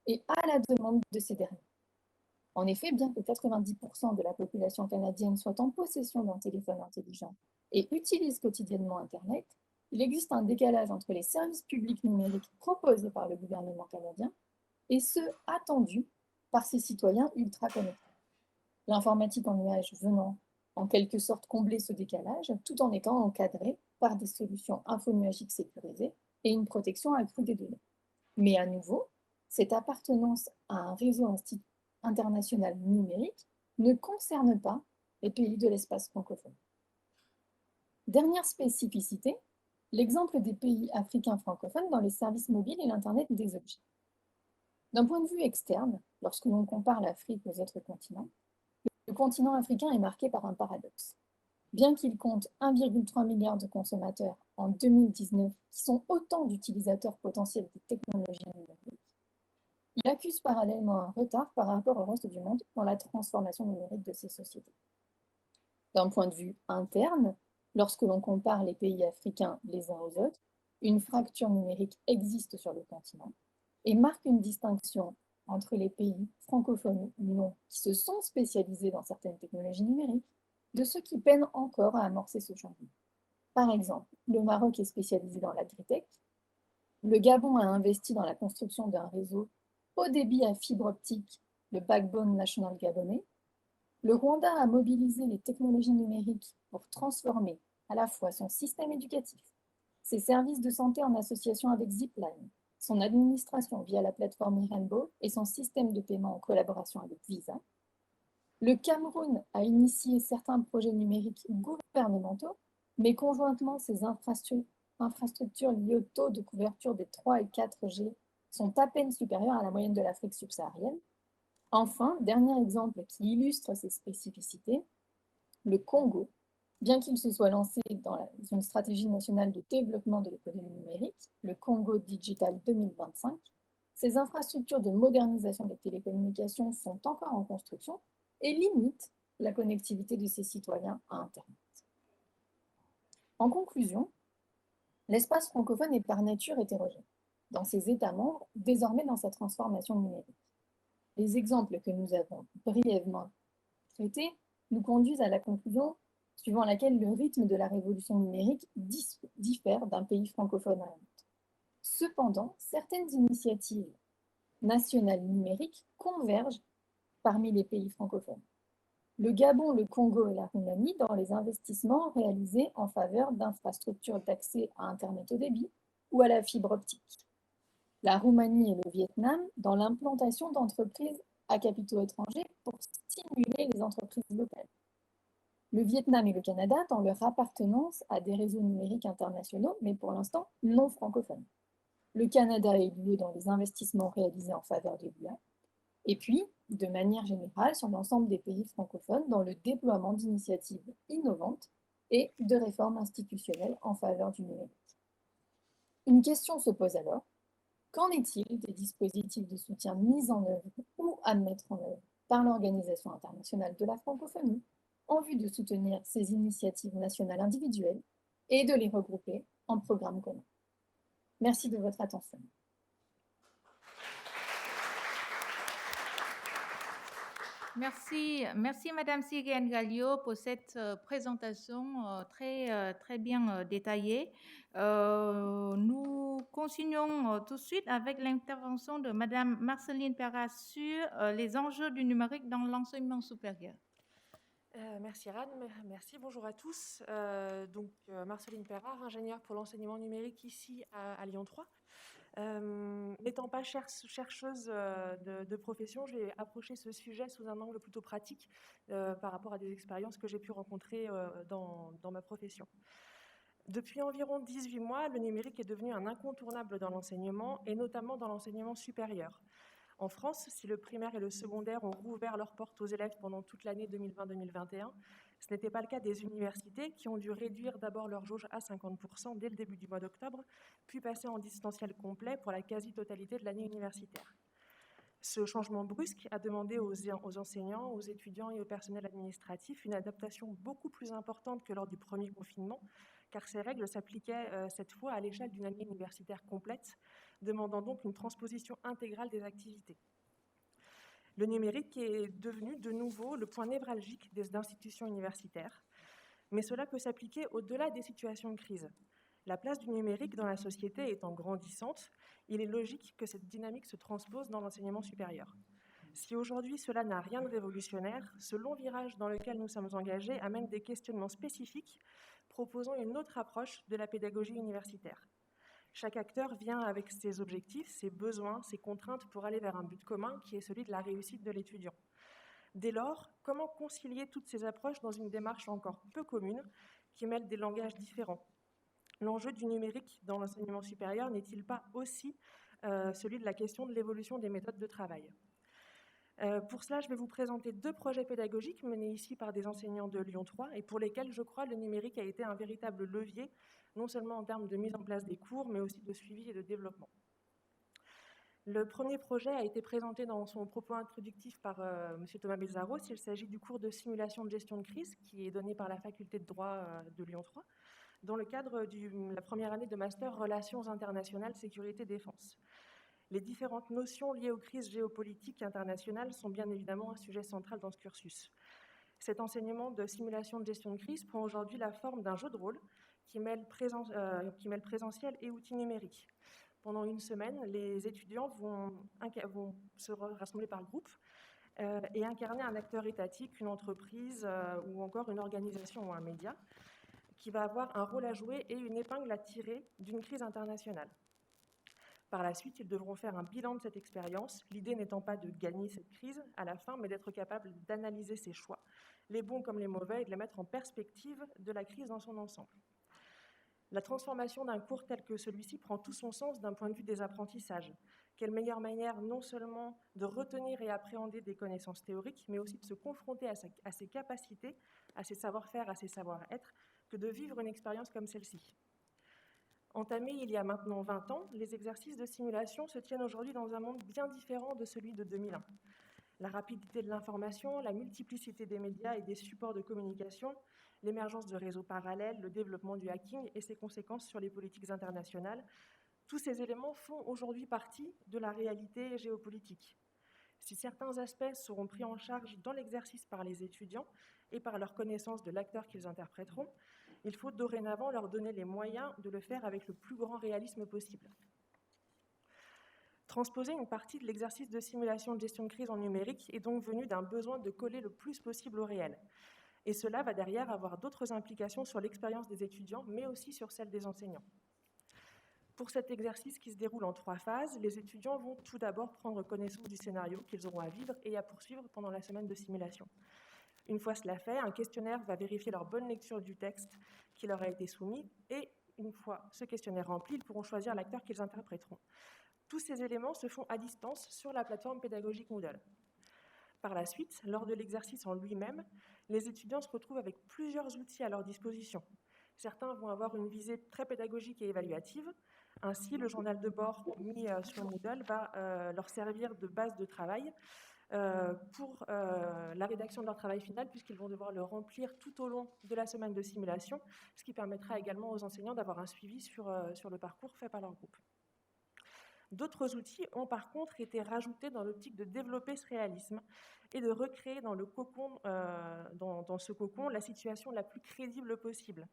et à la demande de ces derniers. En effet, bien que 90% de la population canadienne soit en possession d'un téléphone intelligent et utilise quotidiennement Internet, il existe un décalage entre les services publics numériques proposés par le gouvernement canadien et ceux attendus par ces citoyens ultra connectés. L'informatique en nuage venant en quelque sorte combler ce décalage, tout en étant encadrée par des solutions infonuagiques sécurisées et une protection accrue des données. Mais à nouveau, cette appartenance à un réseau international numérique ne concerne pas les pays de l'espace francophone. Dernière spécificité, l'exemple des pays africains francophones dans les services mobiles et l'Internet des objets. D'un point de vue externe, lorsque l'on compare l'Afrique aux autres continents, le continent africain est marqué par un paradoxe. Bien qu'il compte 1,3 milliard de consommateurs en 2019, qui sont autant d'utilisateurs potentiels des technologies numériques, il accuse parallèlement un retard par rapport au reste du monde dans la transformation numérique de ces sociétés. D'un point de vue interne, lorsque l'on compare les pays africains les uns aux autres, une fracture numérique existe sur le continent et marque une distinction entre les pays francophones ou non qui se sont spécialisés dans certaines technologies numériques de ceux qui peinent encore à amorcer ce changement. Par exemple, le Maroc est spécialisé dans l'agritech, le Gabon a investi dans la construction d'un réseau haut débit à fibre optique, le Backbone National Gabonais. Le Rwanda a mobilisé les technologies numériques pour transformer à la fois son système éducatif, ses services de santé en association avec Zipline, son administration via la plateforme Rainbow et son système de paiement en collaboration avec Visa. Le Cameroun a initié certains projets numériques gouvernementaux, mais conjointement, ces infrastructures liées au taux de couverture des 3 et 4G sont à peine supérieures à la moyenne de l'Afrique subsaharienne. Enfin, dernier exemple qui illustre ces spécificités, le Congo, bien qu'il se soit lancé dans une stratégie nationale de développement de l'économie numérique, le Congo Digital 2025, ces infrastructures de modernisation des télécommunications sont encore en construction et limitent la connectivité de ses citoyens à Internet. En conclusion, l'espace francophone est par nature hétérogène, dans ses États membres, désormais dans sa transformation numérique. Les exemples que nous avons brièvement traités nous conduisent à la conclusion suivant laquelle le rythme de la révolution numérique diffère d'un pays francophone à un autre. Cependant, certaines initiatives nationales numériques convergent parmi les pays francophones. Le Gabon, le Congo et la Roumanie dans les investissements réalisés en faveur d'infrastructures d'accès à Internet haut débit ou à la fibre optique. La Roumanie et le Vietnam dans l'implantation d'entreprises à capitaux étrangers pour stimuler les entreprises locales. Le Vietnam et le Canada dans leur appartenance à des réseaux numériques internationaux, mais pour l'instant non francophones. Le Canada est lieu dans les investissements réalisés en faveur de l'IA, Et puis, de manière générale, sur l'ensemble des pays francophones, dans le déploiement d'initiatives innovantes et de réformes institutionnelles en faveur du numérique. Une question se pose alors, qu'en est-il des dispositifs de soutien mis en œuvre ou à mettre en œuvre par l'Organisation internationale de la francophonie en vue de soutenir ces initiatives nationales individuelles et de les regrouper en programmes communs? Merci de votre attention. Merci Madame Sirène Gallio pour cette présentation très bien détaillée. Nous continuons tout de suite avec l'intervention de Madame Marceline Perras sur les enjeux du numérique dans l'enseignement supérieur. Merci Anne, merci, bonjour à tous. Marceline Perras, ingénieure pour l'enseignement numérique ici à Lyon 3. N'étant pas chercheuse de profession, j'ai approché ce sujet sous un angle plutôt pratique par rapport à des expériences que j'ai pu rencontrer dans ma profession. Depuis environ 18 mois, le numérique est devenu un incontournable dans l'enseignement et notamment dans l'enseignement supérieur. En France, si le primaire et le secondaire ont rouvert leurs portes aux élèves pendant toute l'année 2020-2021, ce n'était pas le cas des universités qui ont dû réduire d'abord leur jauge à 50% dès le début du mois d'octobre, puis passer en distanciel complet pour la quasi-totalité de l'année universitaire. Ce changement brusque a demandé aux enseignants, aux étudiants et au personnel administratif une adaptation beaucoup plus importante que lors du premier confinement, car ces règles s'appliquaient cette fois à l'échelle d'une année universitaire complète, demandant donc une transposition intégrale des activités. Le numérique est devenu de nouveau le point névralgique des institutions universitaires, mais cela peut s'appliquer au-delà des situations de crise. La place du numérique dans la société étant grandissante, il est logique que cette dynamique se transpose dans l'enseignement supérieur. Si aujourd'hui cela n'a rien de révolutionnaire, ce long virage dans lequel nous sommes engagés amène des questionnements spécifiques proposant une autre approche de la pédagogie universitaire. Chaque acteur vient avec ses objectifs, ses besoins, ses contraintes pour aller vers un but commun qui est celui de la réussite de l'étudiant. Dès lors, comment concilier toutes ces approches dans une démarche encore peu commune qui mêle des langages différents? L'enjeu du numérique dans l'enseignement supérieur n'est-il pas aussi celui de la question de l'évolution des méthodes de travail? Pour cela, je vais vous présenter 2 projets pédagogiques menés ici par des enseignants de Lyon 3 et pour lesquels, je crois, le numérique a été un véritable levier, non seulement en termes de mise en place des cours, mais aussi de suivi et de développement. Le premier projet a été présenté dans son propos introductif par M. Thomas Bezzaros. Il s'agit du cours de simulation de gestion de crise qui est donné par la faculté de droit de Lyon 3 dans le cadre de la première année de master Relations internationales, sécurité, défense. Les différentes notions liées aux crises géopolitiques internationales sont bien évidemment un sujet central dans ce cursus. Cet enseignement de simulation de gestion de crise prend aujourd'hui la forme d'un jeu de rôle qui mêle présentiel et outils numériques. Pendant une semaine, les étudiants vont se rassembler par groupe et incarner un acteur étatique, une entreprise ou encore une organisation ou un média qui va avoir un rôle à jouer et une épingle à tirer d'une crise internationale. Par la suite, ils devront faire un bilan de cette expérience, l'idée n'étant pas de gagner cette crise à la fin, mais d'être capable d'analyser ses choix, les bons comme les mauvais, et de les mettre en perspective de la crise dans son ensemble. La transformation d'un cours tel que celui-ci prend tout son sens d'un point de vue des apprentissages. Quelle meilleure manière non seulement de retenir et appréhender des connaissances théoriques, mais aussi de se confronter à ses capacités, à ses savoir-faire, à ses savoir-être, que de vivre une expérience comme celle-ci. Entamés il y a maintenant 20 ans, les exercices de simulation se tiennent aujourd'hui dans un monde bien différent de celui de 2001. La rapidité de l'information, la multiplicité des médias et des supports de communication, l'émergence de réseaux parallèles, le développement du hacking et ses conséquences sur les politiques internationales, tous ces éléments font aujourd'hui partie de la réalité géopolitique. Si certains aspects seront pris en charge dans l'exercice par les étudiants et par leur connaissance de l'acteur qu'ils interpréteront, il faut dorénavant leur donner les moyens de le faire avec le plus grand réalisme possible. Transposer une partie de l'exercice de simulation de gestion de crise en numérique est donc venu d'un besoin de coller le plus possible au réel. Et cela va derrière avoir d'autres implications sur l'expérience des étudiants, mais aussi sur celle des enseignants. Pour cet exercice qui se déroule en 3 phases, les étudiants vont tout d'abord prendre connaissance du scénario qu'ils auront à vivre et à poursuivre pendant la semaine de simulation. Une fois cela fait, un questionnaire va vérifier leur bonne lecture du texte qui leur a été soumis et une fois ce questionnaire rempli, ils pourront choisir l'acteur qu'ils interpréteront. Tous ces éléments se font à distance sur la plateforme pédagogique Moodle. Par la suite, lors de l'exercice en lui-même, les étudiants se retrouvent avec plusieurs outils à leur disposition. Certains vont avoir une visée très pédagogique et évaluative. Ainsi, le journal de bord mis sur Moodle va leur servir de base de travail pour la rédaction de leur travail final, puisqu'ils vont devoir le remplir tout au long de la semaine de simulation, ce qui permettra également aux enseignants d'avoir un suivi sur le parcours fait par leur groupe. D'autres outils ont par contre été rajoutés dans l'optique de développer ce réalisme et de recréer dans ce cocon la situation la plus crédible possible.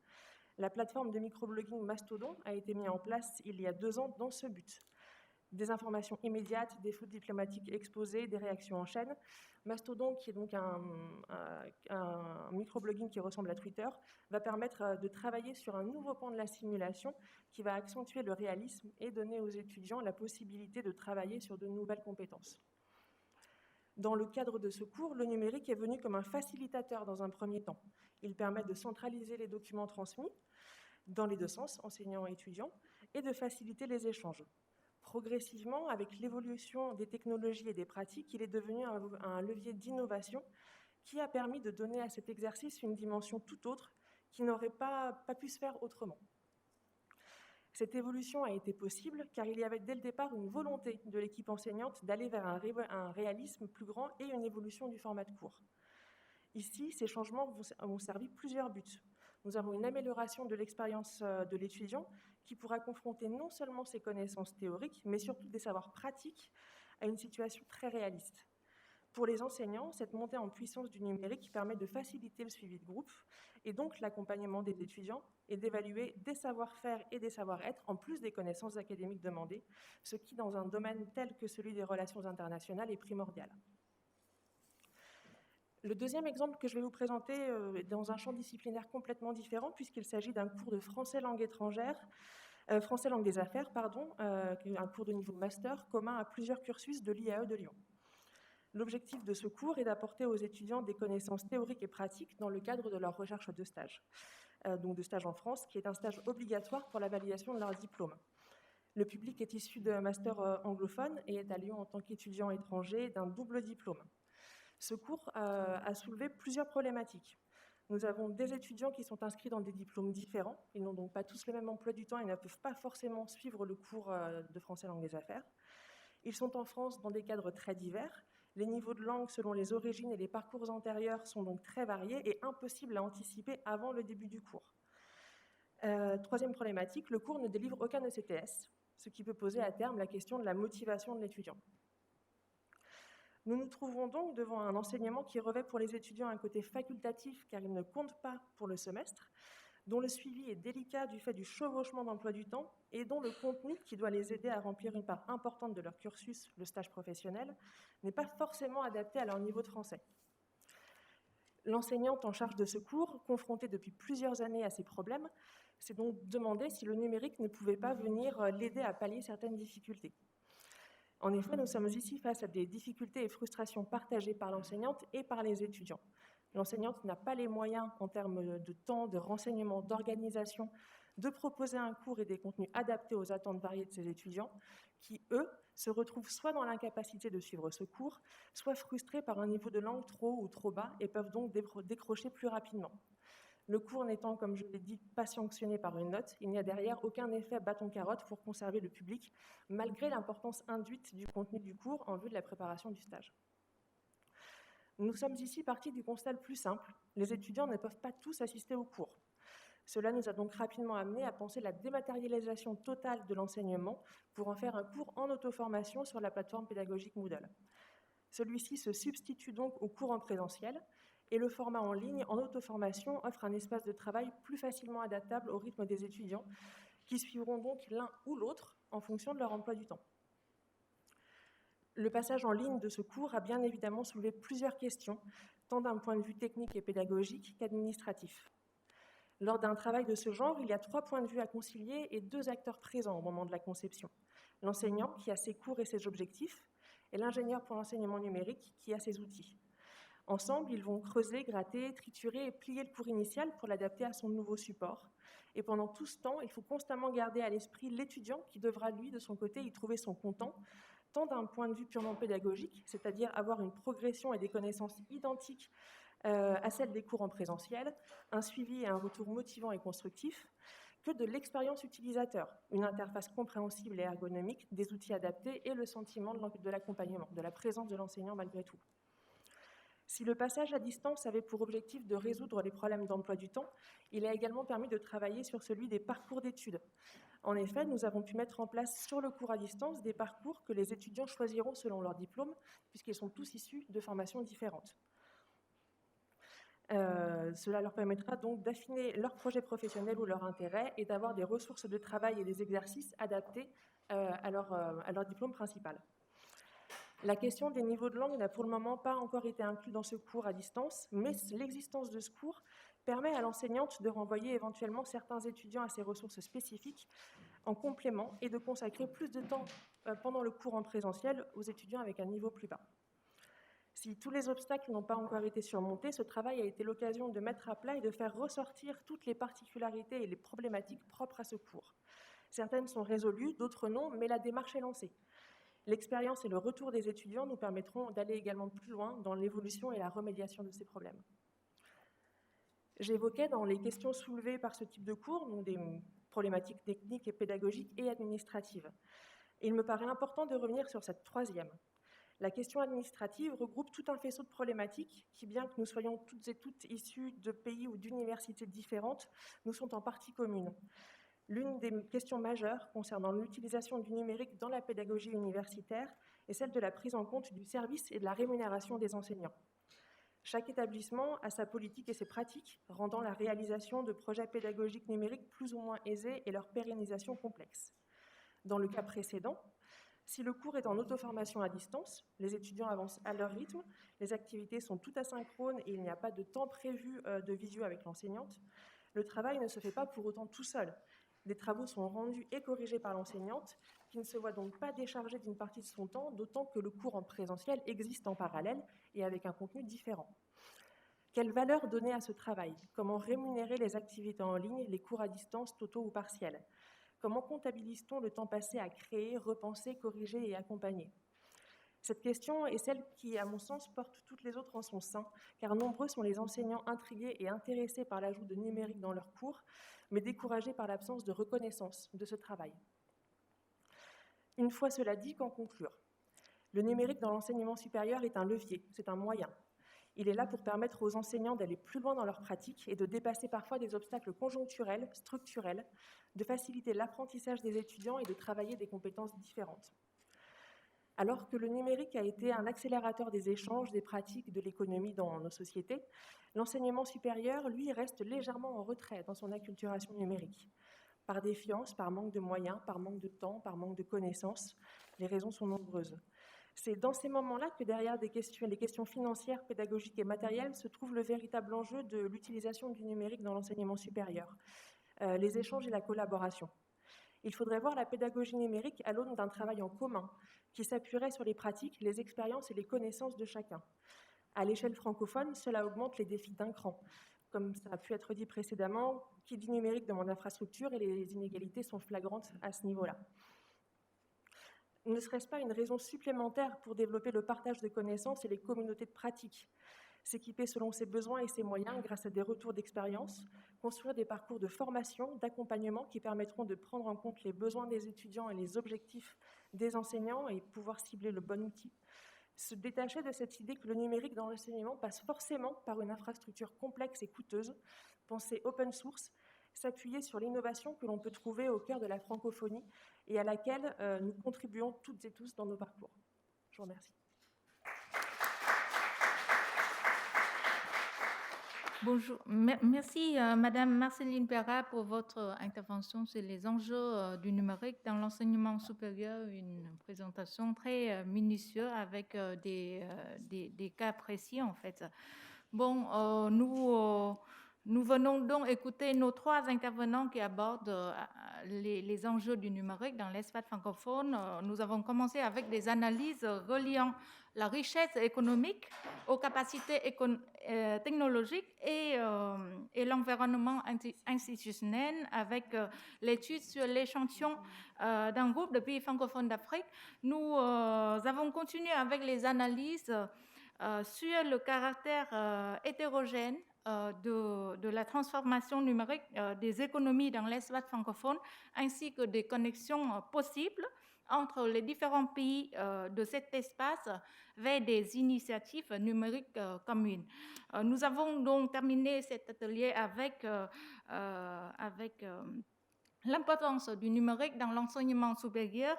La plateforme de microblogging Mastodon a été mise en place il y a 2 ans dans ce but. Des informations immédiates, des fautes diplomatiques exposées, des réactions en chaîne. Mastodon, qui est donc un microblogging qui ressemble à Twitter, va permettre de travailler sur un nouveau pan de la simulation qui va accentuer le réalisme et donner aux étudiants la possibilité de travailler sur de nouvelles compétences. Dans le cadre de ce cours, le numérique est venu comme un facilitateur dans un premier temps. Il permet de centraliser les documents transmis dans les deux sens, enseignants et étudiants, et de faciliter les échanges. Progressivement, avec l'évolution des technologies et des pratiques, il est devenu un levier d'innovation qui a permis de donner à cet exercice une dimension tout autre qui n'aurait pas pu se faire autrement. Cette évolution a été possible car il y avait dès le départ une volonté de l'équipe enseignante d'aller vers un réalisme plus grand et une évolution du format de cours. Ici, ces changements ont servi plusieurs buts. Nous avons une amélioration de l'expérience de l'étudiant qui pourra confronter non seulement ses connaissances théoriques, mais surtout des savoirs pratiques à une situation très réaliste. Pour les enseignants, cette montée en puissance du numérique permet de faciliter le suivi de groupe et donc l'accompagnement des étudiants et d'évaluer des savoir-faire et des savoir-être en plus des connaissances académiques demandées, ce qui, dans un domaine tel que celui des relations internationales, est primordial. Le deuxième exemple que je vais vous présenter est dans un champ disciplinaire complètement différent puisqu'il s'agit d'un cours de français langue étrangère, français langue des affaires, un cours de niveau master commun à plusieurs cursus de l'IAE de Lyon. L'objectif de ce cours est d'apporter aux étudiants des connaissances théoriques et pratiques dans le cadre de leur recherche de stage, donc de stage en France, qui est un stage obligatoire pour la validation de leur diplôme. Le public est issu de master anglophone et est à Lyon en tant qu'étudiant étranger d'un double diplôme. Ce cours a soulevé plusieurs problématiques. Nous avons des étudiants qui sont inscrits dans des diplômes différents. Ils n'ont donc pas tous le même emploi du temps et ne peuvent pas forcément suivre le cours de français langue des affaires. Ils sont en France dans des cadres très divers. Les niveaux de langue selon les origines et les parcours antérieurs sont donc très variés et impossibles à anticiper avant le début du cours. Troisième problématique, le cours ne délivre aucun ECTS, ce qui peut poser à terme la question de la motivation de l'étudiant. Nous nous trouvons donc devant un enseignement qui revêt pour les étudiants un côté facultatif car il ne compte pas pour le semestre, dont le suivi est délicat du fait du chevauchement d'emploi du temps et dont le contenu qui doit les aider à remplir une part importante de leur cursus, le stage professionnel, n'est pas forcément adapté à leur niveau de français. L'enseignante en charge de ce cours, confrontée depuis plusieurs années à ces problèmes, s'est donc demandé si le numérique ne pouvait pas venir l'aider à pallier certaines difficultés. En effet, nous sommes ici face à des difficultés et frustrations partagées par l'enseignante et par les étudiants. L'enseignante n'a pas les moyens en termes de temps, de renseignement, d'organisation, de proposer un cours et des contenus adaptés aux attentes variées de ses étudiants, qui, eux, se retrouvent soit dans l'incapacité de suivre ce cours, soit frustrés par un niveau de langue trop ou trop bas et peuvent donc décrocher plus rapidement. Le cours n'étant, comme je l'ai dit, pas sanctionné par une note, il n'y a derrière aucun effet bâton-carotte pour conserver le public, malgré l'importance induite du contenu du cours en vue de la préparation du stage. Nous sommes ici partis du constat le plus simple, les étudiants ne peuvent pas tous assister au cours. Cela nous a donc rapidement amené à penser la dématérialisation totale de l'enseignement pour en faire un cours en auto-formation sur la plateforme pédagogique Moodle. Celui-ci se substitue donc au cours en présentiel et le format en ligne en auto-formation offre un espace de travail plus facilement adaptable au rythme des étudiants qui suivront donc l'un ou l'autre en fonction de leur emploi du temps. Le passage en ligne de ce cours a bien évidemment soulevé plusieurs questions, tant d'un point de vue technique et pédagogique qu'administratif. Lors d'un travail de ce genre, il y a 3 points de vue à concilier et 2 acteurs présents au moment de la conception. L'enseignant qui a ses cours et ses objectifs, et l'ingénieur pour l'enseignement numérique qui a ses outils. Ensemble, ils vont creuser, gratter, triturer et plier le cours initial pour l'adapter à son nouveau support. Et pendant tout ce temps, il faut constamment garder à l'esprit l'étudiant qui devra, lui, de son côté, y trouver son content, tant d'un point de vue purement pédagogique, c'est-à-dire avoir une progression et des connaissances identiques à celles des cours en présentiel, un suivi et un retour motivant et constructif, que de l'expérience utilisateur, une interface compréhensible et ergonomique, des outils adaptés et le sentiment de l'accompagnement, de la présence de l'enseignant malgré tout. Si le passage à distance avait pour objectif de résoudre les problèmes d'emploi du temps, il a également permis de travailler sur celui des parcours d'études. En effet, nous avons pu mettre en place sur le cours à distance des parcours que les étudiants choisiront selon leur diplôme, puisqu'ils sont tous issus de formations différentes. Cela leur permettra donc d'affiner leur projet professionnel ou leur intérêt et d'avoir des ressources de travail et des exercices adaptés à leur diplôme principal. La question des niveaux de langue n'a pour le moment pas encore été inclue dans ce cours à distance, mais l'existence de ce cours permet à l'enseignante de renvoyer éventuellement certains étudiants à ces ressources spécifiques en complément et de consacrer plus de temps pendant le cours en présentiel aux étudiants avec un niveau plus bas. Si tous les obstacles n'ont pas encore été surmontés, ce travail a été l'occasion de mettre à plat et de faire ressortir toutes les particularités et les problématiques propres à ce cours. Certaines sont résolues, d'autres non, mais la démarche est lancée. L'expérience et le retour des étudiants nous permettront d'aller également plus loin dans l'évolution et la remédiation de ces problèmes. J'évoquais dans les questions soulevées par ce type de cours donc des problématiques techniques et pédagogiques et administratives. Il me paraît important de revenir sur cette troisième. La question administrative regroupe tout un faisceau de problématiques qui, bien que nous soyons toutes et toutes issus de pays ou d'universités différentes, nous sont en partie communes. L'une des questions majeures concernant l'utilisation du numérique dans la pédagogie universitaire est celle de la prise en compte du service et de la rémunération des enseignants. Chaque établissement a sa politique et ses pratiques, rendant la réalisation de projets pédagogiques numériques plus ou moins aisés et leur pérennisation complexe. Dans le cas précédent, si le cours est en auto-formation à distance, les étudiants avancent à leur rythme, les activités sont toutes asynchrones et il n'y a pas de temps prévu de visio avec l'enseignante, le travail ne se fait pas pour autant tout seul. Des travaux sont rendus et corrigés par l'enseignante, qui ne se voit donc pas déchargée d'une partie de son temps, d'autant que le cours en présentiel existe en parallèle et avec un contenu différent. Quelle valeur donner à ce travail? Comment rémunérer les activités en ligne, les cours à distance, totaux ou partiels? Comment comptabilise-t-on le temps passé à créer, repenser, corriger et accompagner? Cette question est celle qui, à mon sens, porte toutes les autres en son sein, car nombreux sont les enseignants intrigués et intéressés par l'ajout de numérique dans leurs cours, mais découragés par l'absence de reconnaissance de ce travail. Une fois cela dit, qu'en conclure? Le numérique dans l'enseignement supérieur est un levier, c'est un moyen. Il est là pour permettre aux enseignants d'aller plus loin dans leur pratique et de dépasser parfois des obstacles conjoncturels, structurels, de faciliter l'apprentissage des étudiants et de travailler des compétences différentes. Alors que le numérique a été un accélérateur des échanges, des pratiques, de l'économie dans nos sociétés, l'enseignement supérieur, lui, reste légèrement en retrait dans son acculturation numérique. Par défiance, par manque de moyens, par manque de temps, par manque de connaissances, les raisons sont nombreuses. C'est dans ces moments-là que derrière les questions financières, pédagogiques et matérielles se trouve le véritable enjeu de l'utilisation du numérique dans l'enseignement supérieur, les échanges et la collaboration. Il faudrait voir la pédagogie numérique à l'aune d'un travail en commun qui s'appuierait sur les pratiques, les expériences et les connaissances de chacun. À l'échelle francophone, cela augmente les défis d'un cran. Comme ça a pu être dit précédemment, qui dit numérique demande infrastructure et les inégalités sont flagrantes à ce niveau-là. Ne serait-ce pas une raison supplémentaire pour développer le partage de connaissances et les communautés de pratiques, s'équiper selon ses besoins et ses moyens grâce à des retours d'expérience, construire des parcours de formation, d'accompagnement qui permettront de prendre en compte les besoins des étudiants et les objectifs des enseignants et pouvoir cibler le bon outil. Se détacher de cette idée que le numérique dans l'enseignement passe forcément par une infrastructure complexe et coûteuse, penser open source, s'appuyer sur l'innovation que l'on peut trouver au cœur de la francophonie et à laquelle nous contribuons toutes et tous dans nos parcours. Je vous remercie. Bonjour, merci Madame Marceline Perra pour votre intervention sur les enjeux du numérique dans l'enseignement supérieur, une présentation très minutieuse avec des cas précis en fait. Bon, nous venons donc écouter nos trois intervenants qui abordent les enjeux du numérique dans l'espace francophone. Nous avons commencé avec des analyses reliant la richesse économique, aux capacités technologiques et l'environnement institutionnel avec l'étude sur l'échantillon d'un groupe de pays francophones d'Afrique. Nous avons continué avec les analyses sur le caractère hétérogène de la transformation numérique des économies dans l'espace francophone, ainsi que des connexions possibles entre les différents pays de cet espace vers des initiatives numériques communes. Nous avons donc terminé cet atelier avec l'importance du numérique dans l'enseignement supérieur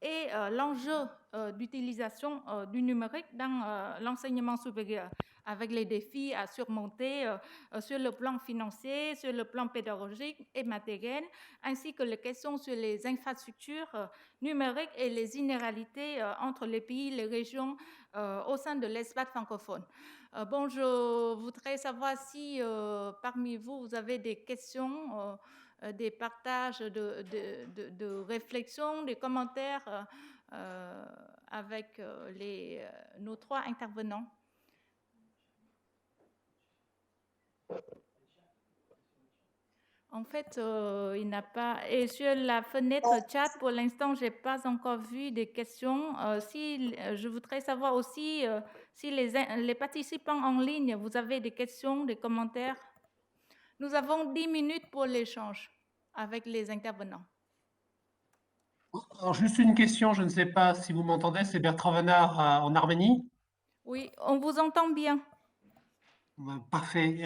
et l'enjeu d'utilisation du numérique dans l'enseignement supérieur, avec les défis à surmonter sur le plan financier, sur le plan pédagogique et matériel, ainsi que les questions sur les infrastructures numériques et les inégalités entre les pays, les régions au sein de l'espace francophone. Bon, je voudrais savoir si parmi vous, vous avez des questions, des partages de réflexions, des commentaires avec nos 3 intervenants. En fait, il n'a pas... Et sur la fenêtre chat, pour l'instant, je n'ai pas encore vu des questions. Je voudrais savoir aussi si les participants en ligne, vous avez des questions, des commentaires. Nous avons 10 minutes pour l'échange avec les intervenants. Alors, juste une question, je ne sais pas si vous m'entendez, c'est Bertrand Venard en Arménie. Oui, on vous entend bien. Parfait.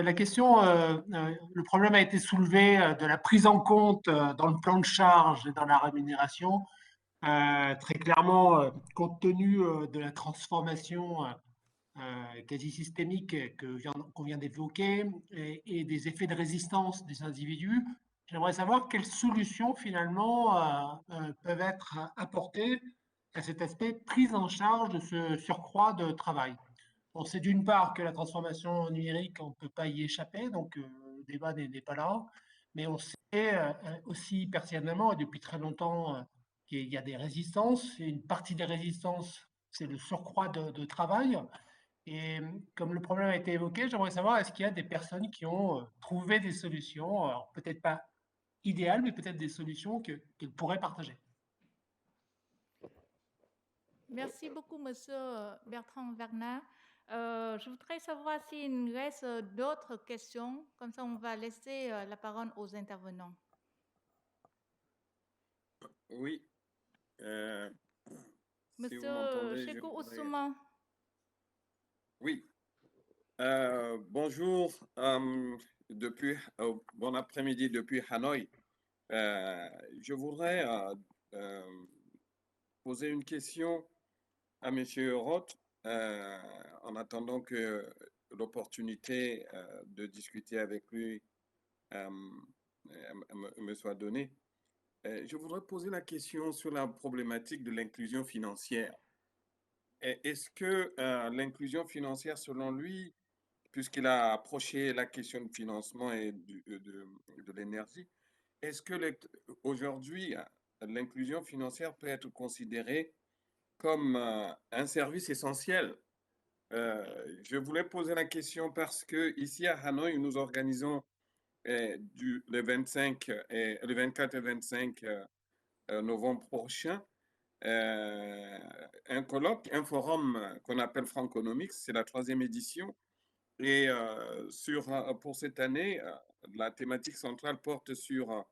La question, le problème a été soulevé de la prise en compte dans le plan de charge et dans la rémunération. Très clairement, compte tenu de la transformation quasi systémique qu'on vient d'évoquer et des effets de résistance des individus, j'aimerais savoir quelles solutions finalement peuvent être apportées à cet aspect prise en charge de ce surcroît de travail. On sait d'une part que la transformation numérique, on ne peut pas y échapper, donc le débat n'est pas là, mais on sait aussi pertinemment et depuis très longtemps qu'il y a des résistances, et une partie des résistances, c'est le surcroît de travail. Et comme le problème a été évoqué, j'aimerais savoir, est-ce qu'il y a des personnes qui ont trouvé des solutions, alors peut-être pas idéales, mais peut-être des solutions qu'elles pourraient partager. Merci beaucoup, Monsieur Bertrand Venard. Je voudrais savoir s'il reste d'autres questions. Comme ça, on va laisser la parole aux intervenants. Oui. Monsieur Chekou Oussouma. Oui. Bonjour. Bon après-midi depuis Hanoï. Je voudrais poser une question à M. Roth en attendant que l'opportunité de discuter avec lui me soit donnée. Je voudrais poser la question sur la problématique de l'inclusion financière. Est-ce que l'inclusion financière, selon lui, puisqu'il a approché la question de financement et de l'énergie, est-ce que aujourd'hui, l'inclusion financière peut être considérée comme un service essentiel? Je voulais poser la question parce que ici à Hanoï, nous organisons le 24 et 25 novembre prochain un colloque, un forum qu'on appelle Franconomics, c'est la 3e édition. Et pour cette année, la thématique centrale porte sur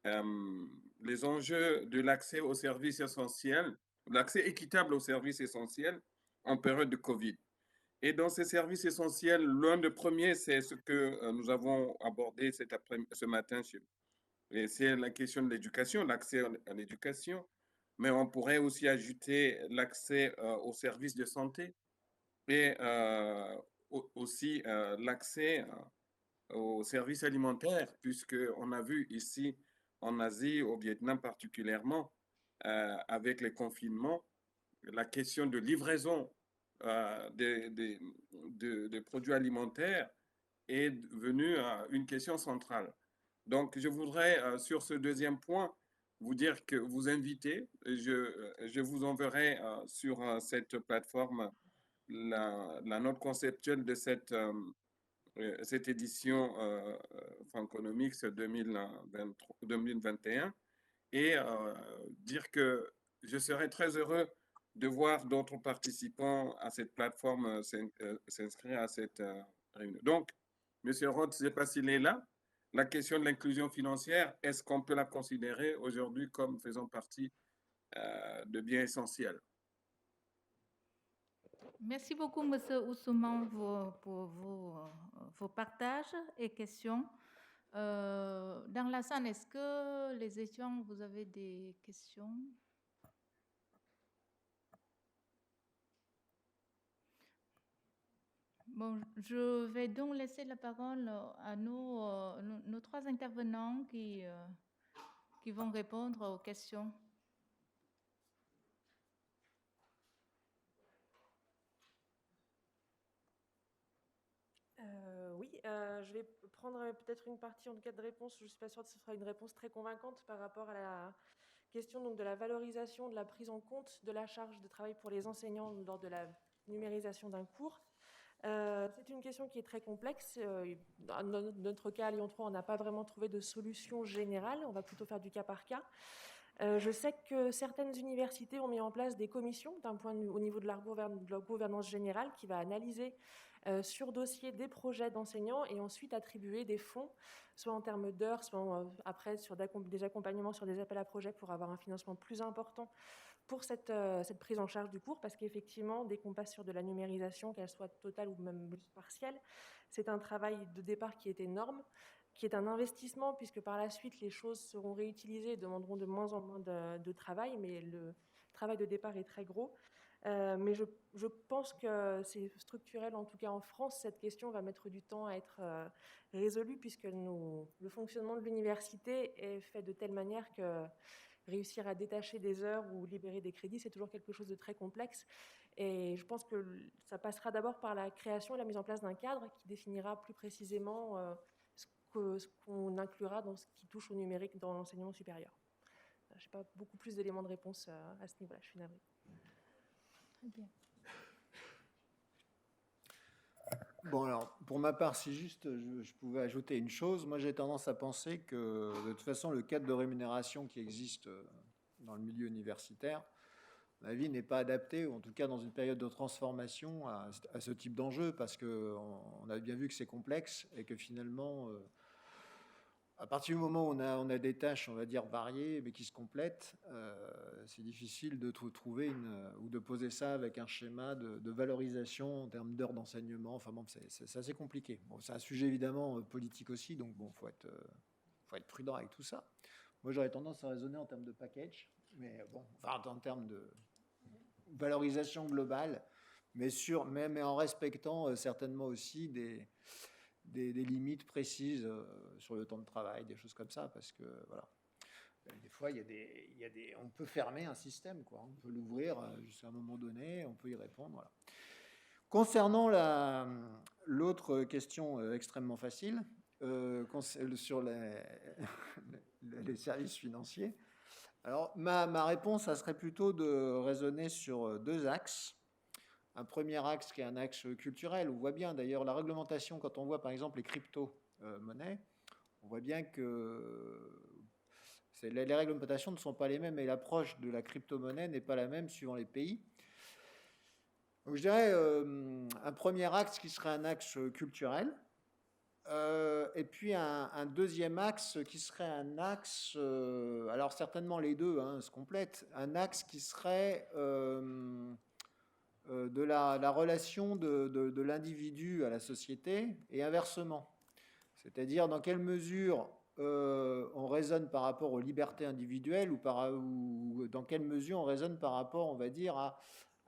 les enjeux de l'accès aux services essentiels, l'accès équitable aux services essentiels en période de Covid. Et dans ces services essentiels, l'un des premiers, c'est ce que nous avons abordé ce matin. C'est la question de l'éducation, l'accès à l'éducation. Mais on pourrait aussi ajouter l'accès aux services de santé et aussi l'accès aux services alimentaires, puisqu'on a vu ici en Asie, au Vietnam particulièrement, avec les confinements, la question de livraison des produits alimentaires est devenue une question centrale. Donc, je voudrais, sur ce deuxième point, vous dire que vous invitez, je vous enverrai sur cette plateforme la note conceptuelle de cette édition Franconomics 2021 et dire que je serais très heureux de voir d'autres participants à cette plateforme s'inscrire à cette réunion. Donc, Monsieur Roth, je ne sais pas s'il est là. La question de l'inclusion financière, est-ce qu'on peut la considérer aujourd'hui comme faisant partie de biens essentiels? Merci beaucoup, Monsieur Ousmane, pour vos partages et questions. Dans la salle, est-ce que les étudiants, vous avez des questions? Bon, je vais donc laisser la parole à nos trois intervenants qui vont répondre aux questions. Oui, je vais prendre peut-être une partie en tout cas de réponse. Je ne suis pas sûre que ce sera une réponse très convaincante par rapport à la question donc, de la valorisation, de la prise en compte de la charge de travail pour les enseignants lors de la numérisation d'un cours. C'est une question qui est très complexe. Dans notre cas, à Lyon 3, on n'a pas vraiment trouvé de solution générale. On va plutôt faire du cas par cas. Je sais que certaines universités ont mis en place des commissions au niveau de leur gouvernance générale qui va analyser sur dossier des projets d'enseignants et ensuite attribuer des fonds, soit en termes d'heures, soit après sur des accompagnements sur des appels à projets pour avoir un financement plus important pour cette prise en charge du cours, parce qu'effectivement, dès qu'on passe sur de la numérisation, qu'elle soit totale ou même partielle, c'est un travail de départ qui est énorme, qui est un investissement, puisque par la suite, les choses seront réutilisées et demanderont de moins en moins de travail, mais le travail de départ est très gros. Mais je pense que c'est structurel, en tout cas en France, cette question va mettre du temps à être résolue, puisque le fonctionnement de l'université est fait de telle manière que réussir à détacher des heures ou libérer des crédits, c'est toujours quelque chose de très complexe. Et je pense que ça passera d'abord par la création et la mise en place d'un cadre qui définira plus précisément ce qu'on inclura dans ce qui touche au numérique dans l'enseignement supérieur. Je n'ai pas beaucoup plus d'éléments de réponse à ce niveau-là, je suis navrée. Très bien. Bon, alors, pour ma part, si juste je pouvais ajouter une chose, moi j'ai tendance à penser que de toute façon, le cadre de rémunération qui existe dans le milieu universitaire, à mon avis, n'est pas adapté, ou en tout cas dans une période de transformation, à ce type d'enjeu, parce qu'on a bien vu que c'est complexe et que finalement, à partir du moment où on a des tâches, on va dire, variées, mais qui se complètent, c'est difficile de trouver ou de poser ça avec un schéma de valorisation en termes d'heures d'enseignement. Enfin bon, c'est assez compliqué. Bon, c'est un sujet évidemment politique aussi, donc bon, faut être prudent avec tout ça. Moi, j'aurais tendance à raisonner en termes de package, mais bon, enfin en termes de valorisation globale, mais en respectant certainement aussi des limites précises sur le temps de travail, des choses comme ça, parce que voilà, des fois on peut fermer un système, quoi. On peut l'ouvrir jusqu'à un moment donné, on peut y répondre. Voilà. Concernant l'autre question extrêmement facile sur les services financiers, alors ma réponse, ça serait plutôt de raisonner sur deux axes. Un premier axe qui est un axe culturel. On voit bien d'ailleurs la réglementation, quand on voit par exemple les crypto-monnaies, on voit bien que les réglementations ne sont pas les mêmes et l'approche de la crypto-monnaie n'est pas la même suivant les pays. Donc je dirais un premier axe qui serait un axe culturel, et puis un deuxième axe qui serait un axe, alors certainement les deux se complètent, un axe qui serait de la relation de l'individu à la société et inversement. C'est-à-dire dans quelle mesure on raisonne par rapport aux libertés individuelles ou dans quelle mesure on raisonne par rapport, on va dire, à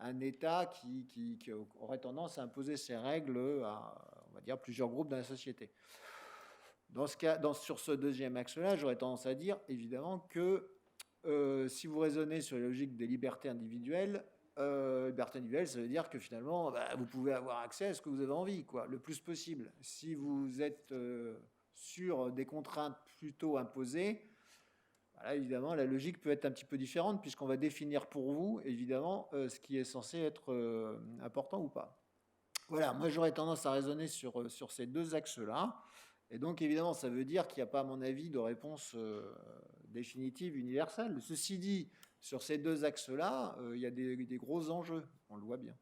un État qui aurait tendance à imposer ses règles à, on va dire, plusieurs groupes dans la société. Dans ce cas, sur ce deuxième axe-là, j'aurais tendance à dire, évidemment, que si vous raisonnez sur la logique des libertés individuelles, ça veut dire que finalement, vous pouvez avoir accès à ce que vous avez envie, quoi, le plus possible. Si vous êtes sur des contraintes plutôt imposées, Là, évidemment, la logique peut être un petit peu différente puisqu'on va définir pour vous, évidemment, ce qui est censé être important ou pas. Voilà, moi j'aurais tendance à raisonner sur ces deux axes-là. Et donc, évidemment, ça veut dire qu'il n'y a pas, à mon avis, de réponse définitive, universelle. Ceci dit, sur ces deux axes-là, il y a des gros enjeux, on le voit bien.